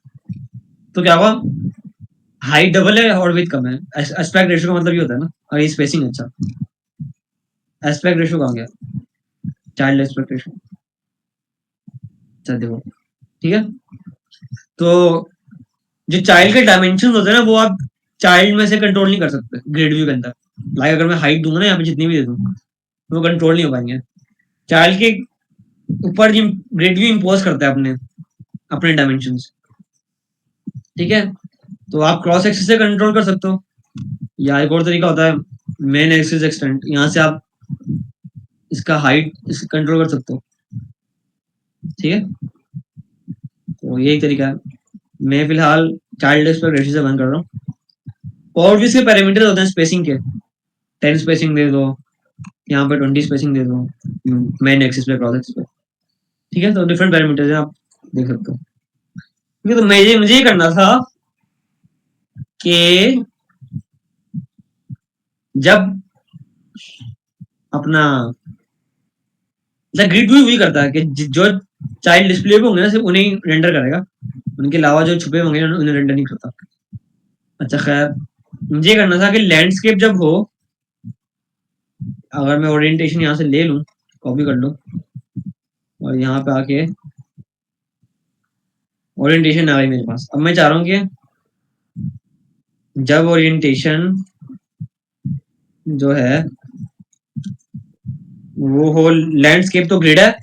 तो क्या होगा, हाइट डबल है और विथ कम है। एस्पेक्ट रेशियो का मतलब ये होता है ना, और ये स्पेसिंग, अच्छा एस्पेक्ट रेशियो कहाँ गया, चाइल्ड एस्पेक्ट रेशियो, अच्छा देखो, ठीक है। तो जो चाइल्ड के डायमेंशन होते हैं ना, वो आप चाइल्ड में से कंट्रोल नहीं कर सकते ग्रिड व्यू के अंदर। लाइक अगर मैं हाइट दूंगा ना यहाँ पे, जितनी भी दे दूँ, वो कंट्रोल नहीं हो पाएंगे। चाइल्ड के ऊपर ग्रिड व्यू इम्पोज करता है अपने अपने डायमेंशन, ठीक है। तो आप क्रॉस एक्सिस से कंट्रोल कर सकते हो, या एक और तरीका होता है मेन एक्सिस एक्सटेंट, यहाँ से आप इसका हाइट कंट्रोल कर सकते हो, ठीक है। तो यही तरीका है। मैं फिलहाल चाइल्ड एस्पेक्ट रेशियो से बंद कर रहा हूँ। और भी इसके पैरामीटर होते हैं स्पेसिंग के, 10 स्पेसिंग दे दो, यहाँ पे 20 स्पेसिंग दे दो, मेन एक्सिस पे क्रॉस एक्सिस पे, ठीक है। तो डिफरेंट पैरामीटर्स हैं, आप देख सकते हो, ठीक है। तो मुझे ये करना था कि जब अपना ग्रिड व्यू भी करता है कि जो चाइल्ड डिस्प्ले पे होंगे ना, सिर्फ उन्हें रेंडर करेगा, उनके अलावा जो छुपे होंगे उन्हें रेंडर नहीं करता। अच्छा खैर, मुझे करना था कि लैंडस्केप जब हो, अगर मैं ओरिएंटेशन यहाँ से ले लूँ, कॉपी कर लूँ, और यहाँ पे आके ओरिएंटेशन आ गई मेरे पास। अब मैं चाह रहा हूँ कि जब ओरिएंटेशन जो है वो हो, लैंडस्केप तो ग्रिड है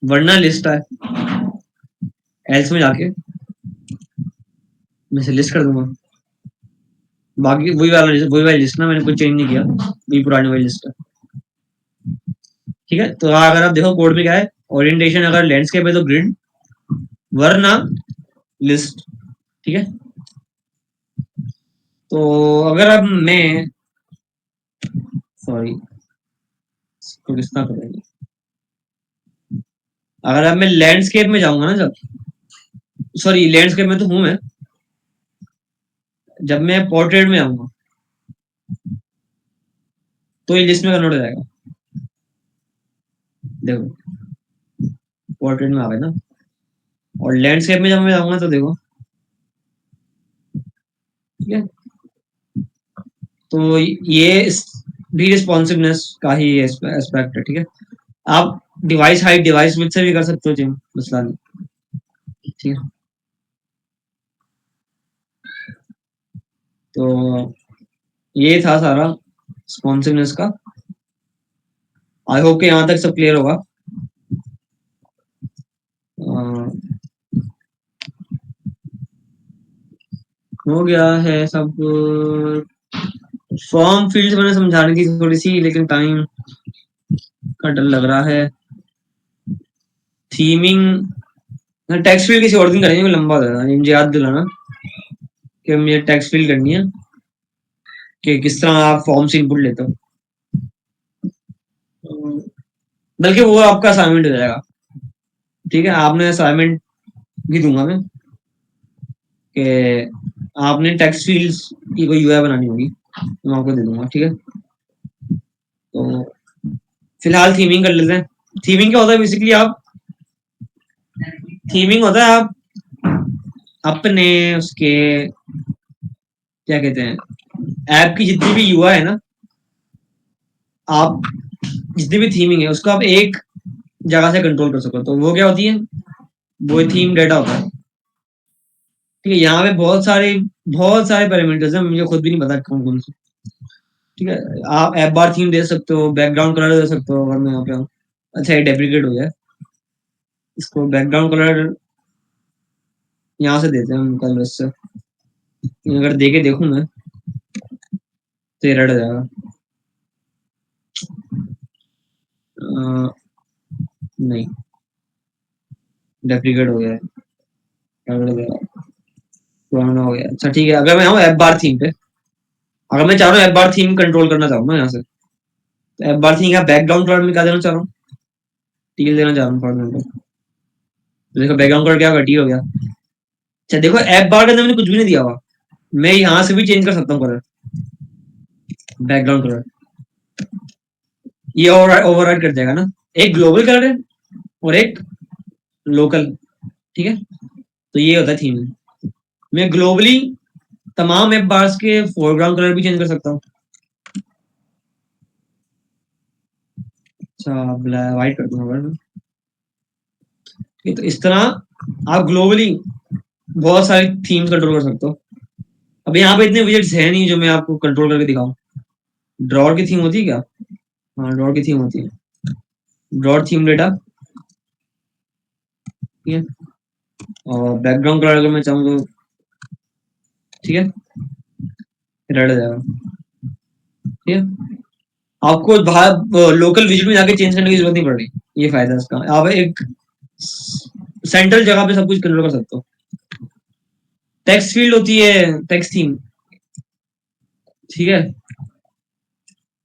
वरना लिस्ट है, एल्स में जाके मैं से लिस्ट कर दूंगा, बाकी वही वाली लिस्ट ना, मैंने कुछ चेंज नहीं किया, वही पुरानी वाली लिस्ट है, ठीक है। तो अगर आप देखो कोड में क्या है, ओरिएंटेशन अगर लैंडस्केप है तो ग्रिड, वरना लिस्ट, ठीक है। तो अगर अब मैं, सॉरी इसको किस तरह करेंगे, अगर अब मैं लैंडस्केप में जाऊंगा ना, जब, सॉरी लैंडस्केप में तो हूं मैं, जब मैं पोर्ट्रेट में आऊंगा तो ये लिस्ट में कन्वर्ट हो जाएगा, देखो पोर्ट्रेट में आ गया ना। और लैंडस्केप में जब मैं जाऊंगा तो देखो, ठीक है। तो ये भी रिस्पॉन्सिवनेस का ही एस्पेक्ट है, ठीक है। आप डिवाइस हाइट डिवाइस विड्थ से भी कर सकते हो जिम, मसला नहीं, ठीक है। तो ये था सारा रिस्पॉन्सिवनेस का, आई होप कि यहाँ तक सब क्लियर होगा। अ, हो गया है सब, फॉर्म फील्ड मैंने समझाने की थोड़ी सी, लेकिन टाइम का डर लग रहा है। थीमिंग टेक्स्ट फील्ड किसी और दिन करेंगे, लंबा हो जाएगा। मुझे याद दिलाना कि मुझे टेक्स्ट फील्ड करनी है कि किस तरह आप फॉर्म से इनपुट लेते हो। बल्कि वो आपका असाइनमेंट हो जाएगा, ठीक है। आपने असाइनमेंट भी दूंगा मैं कि आपने टेक्स्ट फील्ड्स की कोई यूआई बनानी होगी, तो मैं आपको दे दूंगा, ठीक है। तो फिलहाल थीमिंग कर लेते हैं। थीमिंग क्या होता है बेसिकली? आप थीमिंग होता है आप अपने उसके क्या कहते हैं, ऐप की जितनी भी यूआई है ना, आप जितनी भी थीमिंग है उसको आप एक जगह से कंट्रोल कर सको। तो वो क्या होती है? वो थीम डेटा होता है, ठीक है। यहाँ पे बहुत सारे पैरामीटर्स हैं, मुझे खुद भी नहीं पता कौन कौन से, ठीक है। आप ऐप बार थीम दे सकते हो, बैकग्राउंड कलर दे सकते हो। अगर मैं यहाँ पे आऊँ, अच्छा ये डेप्रिकेट हो गया, इसको बैकग्राउंड कलर यहाँ से देते हैं हम कलर से। अगर दे के देखूँ मैं तो ये रेड हो जाएगा। नहीं, डेप्रिकेट हो गया है, रेड हो गया, पुराना हो गया। अच्छा ठीक है, अगर मैं आऊँ ऐप बार थीम पे, अगर मैं चाह रहा हूँ ऐप बार थीम कंट्रोल करना चाहूँ ना यहाँ से, तो ऐप बार थीम का बैकग्राउंड कलर में क्या देना चाह रहा हूँ? टील देना चाह रहा हूँ फॉर एग्जाम्पल। तो देखो बैकग्राउंड कलर क्या होगा? टी हो गया। अच्छा देखो, ऐप बार के अंदर मैंने कुछ भी नहीं दिया हुआ, मैं यहाँ से भी चेंज कर सकता हूँ कलर, बैकग्राउंड कलर। ये ओवरराइड कर जाएगा ना। एक ग्लोबल कलर है और एक लोकल, ठीक है। तो ये होता है थीम। मैं ग्लोबली तमाम ऐप बार्स के फोरग्राउंड कलर भी चेंज कर सकता हूँ। अच्छा व्हाइट कर दूंगा मैं। तो इस तरह आप ग्लोबली बहुत सारी थीम्स कंट्रोल कर सकते हो। अब यहाँ पे इतने विजेट्स है नहीं जो मैं आपको कंट्रोल करके दिखाऊं। ड्रॉर की थीम होती है क्या? हाँ ड्रॉर की थीम होती है, ड्रॉर थीम डेटा, ठीक है। और बैकग्राउंड कलर अगर मैं चाहूँ तो ठीक है, रेड हो जाएगा, ठीक है। आपको बाहर लोकल विजिट में जाके चेंज करने की जरूरत नहीं पड़ रही। ये फायदा है इसका, आप एक सेंट्रल जगह पे सब कुछ कंट्रोल कर सकते हो। टेक्स्ट फील्ड होती है टेक्स्ट थीम, ठीक है।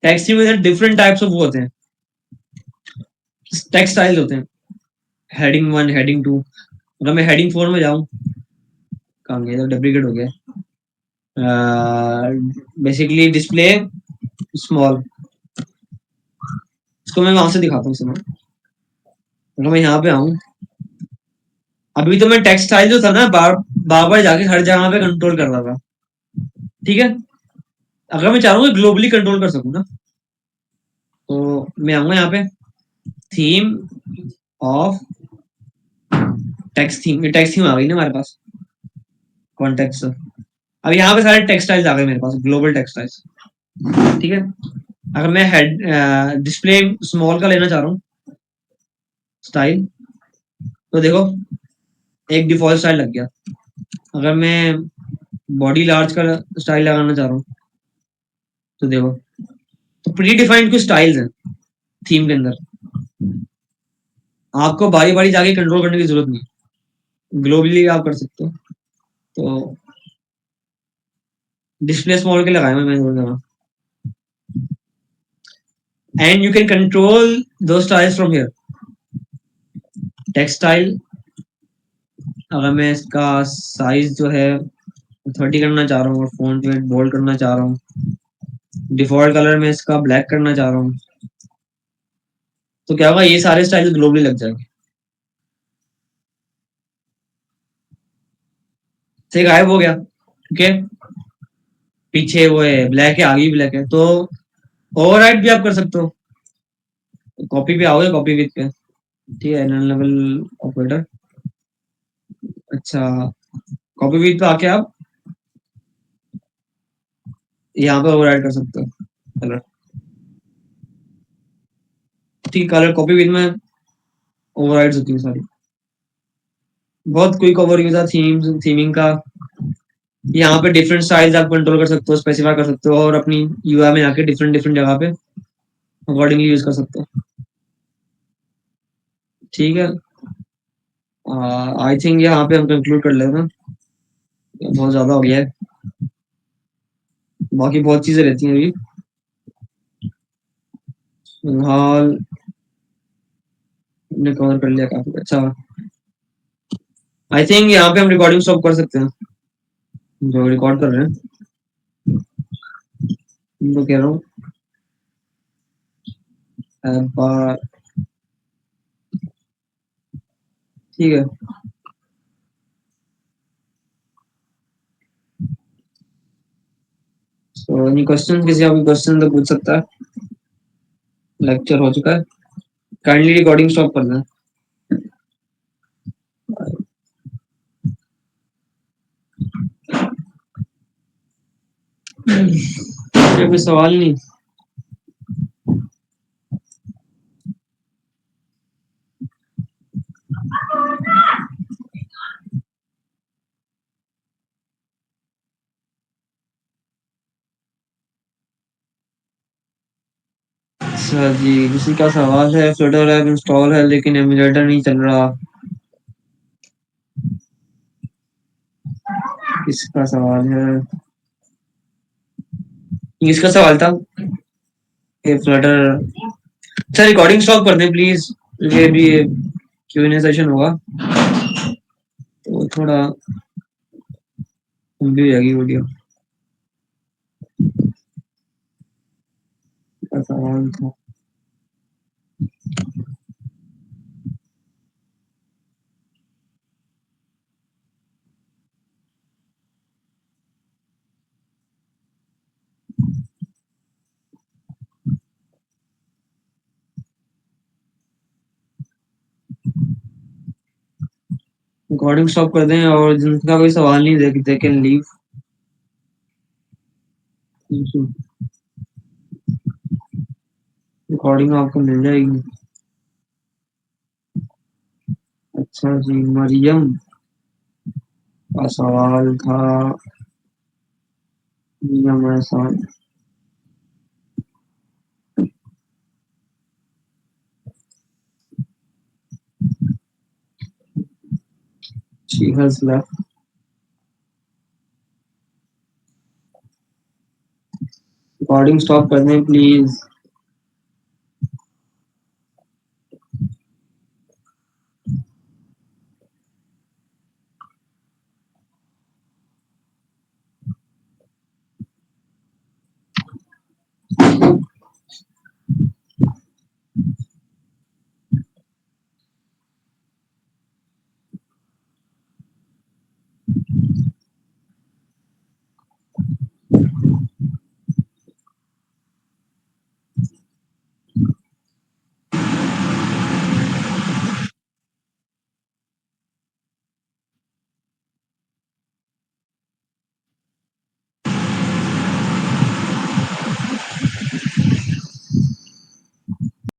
टेक्स्ट थीम में डिफरेंट टाइप्स ऑफ वो होते हैं, टेक्स्ट स्टाइल्स होते हैं। Heading 1, heading 2। अगर मैं हेडिंग 4 में जाऊं, कहाँ गया? डुप्लीकेट हो गया। बेसिकली डिस्प्ले स्मॉल, इसको मैं वहां से दिखाता हूँ समय। अगर मैं यहाँ पे आऊँ, अभी तो मैं टेक्स्ट स्टाइल जो था ना, बार बार जाके हर जगह पे कंट्रोल कर रहा था, ठीक है। अगर मैं चाह रहा हूँ ग्लोबली कंट्रोल कर सकूँ ना, तो मैं आऊंगा यहाँ पे थीम ऑफ टेक्स्ट थीम। ये टेक्स्ट थीम आ गई ना हमारे पास, कॉन्टेक्स्ट। अब यहाँ पे सारे टेक्सटाइल्स आ गए मेरे पास, ग्लोबल टेक्सटाइल्स, ठीक है। अगर मैं हेड डिस्प्ले स्मॉल का लेना चाह रहा हूँ स्टाइल, तो देखो एक डिफॉल्ट स्टाइल लग गया। अगर मैं बॉडी लार्ज का स्टाइल लगाना चाह रहा हूँ, तो देखो, तो प्री डिफाइंड कुछ स्टाइल्स हैं थीम के अंदर, आपको बारी बारी जाके कंट्रोल करने की जरूरत नहीं, ग्लोबली आप कर सकते हो। तो डिस्प्ले स्मॉल के लगाए मैंने दोनों जगह, एंड यू कैन कंट्रोल दो स्टाइल्स फ्रॉम हियर। टेक्सटाइल, अगर मैं इसका साइज जो है 30 करना चाह रहा हूँ और फोन पे बोल्ड करना चाह रहा हूँ, डिफॉल्ट कलर में इसका ब्लैक करना चाह रहा हूँ, तो क्या होगा? ये सारे स्टाइल ग्लोबली लग जाएंगे, से गायब हो गया, ठीक है। पीछे वो है ब्लैक है, आगे भी ब्लैक है, तो ओवरराइड भी आप कर सकते हो। कॉपी पे आओगे, कॉपी विद पे, ठीक है, नन लेवल ऑपरेटर। अच्छा, कॉपी विद पे आके आप यहाँ पे ओवरराइड कर सकते हो कलर, ठीक। कलर कॉपी विद में ओवरराइड्स होती है सारी। बहुत क्विक ओवरव्यू था थीमिंग का। यहाँ पे डिफरेंट साइज आप कंट्रोल कर सकते हो, स्पेसिफाई कर सकते हो और अपनी यूआई में आके डिफरेंट डिफरेंट जगह पे अकॉर्डिंगली यूज कर सकते हो। ठीक है, आई थिंक यहाँ पे हम कंक्लूड कर लेना, बहुत ज्यादा हो गया है, बाकी बहुत चीजें रहती हैं अभी फिलहाल। हमने कवर कर लिया काफी अच्छा। आई थिंक यहाँ पे हम रिकॉर्डिंग स्टॉप कर सकते हैं, जो रिकॉर्ड कर रहे हैं। मैं तो कह रहा हूँ बार, ठीक है। तो एनी क्वेश्चन, किसी का भी क्वेश्चन तो पूछ सकता है। लेक्चर हो चुका है, काइंडली रिकॉर्डिंग स्टॉप करना है। कोई सवाल नहीं। अच्छा जी, किसी का सवाल है? फ्लटर ऐप इंस्टॉल है लेकिन एमुलेटर नहीं चल रहा। किसका सवाल है? किसका सवाल था? ये फ्लटर। अच्छा, रिकॉर्डिंग स्टॉप कर दे प्लीज, ये भी क्यूएनए सेशन होगा तो थोड़ा लंबी हो जाएगी वीडियो। का सवाल था। रिकॉर्डिंग स्टॉप कर दें और जिनका कोई सवाल नहीं, दे कैन लीव। रिकॉर्डिंग आपको मिल जाएगी। अच्छा जी, मरियम का सवाल था। मरियम ऐसा, she has left. Recording stop कर दें प्लीज।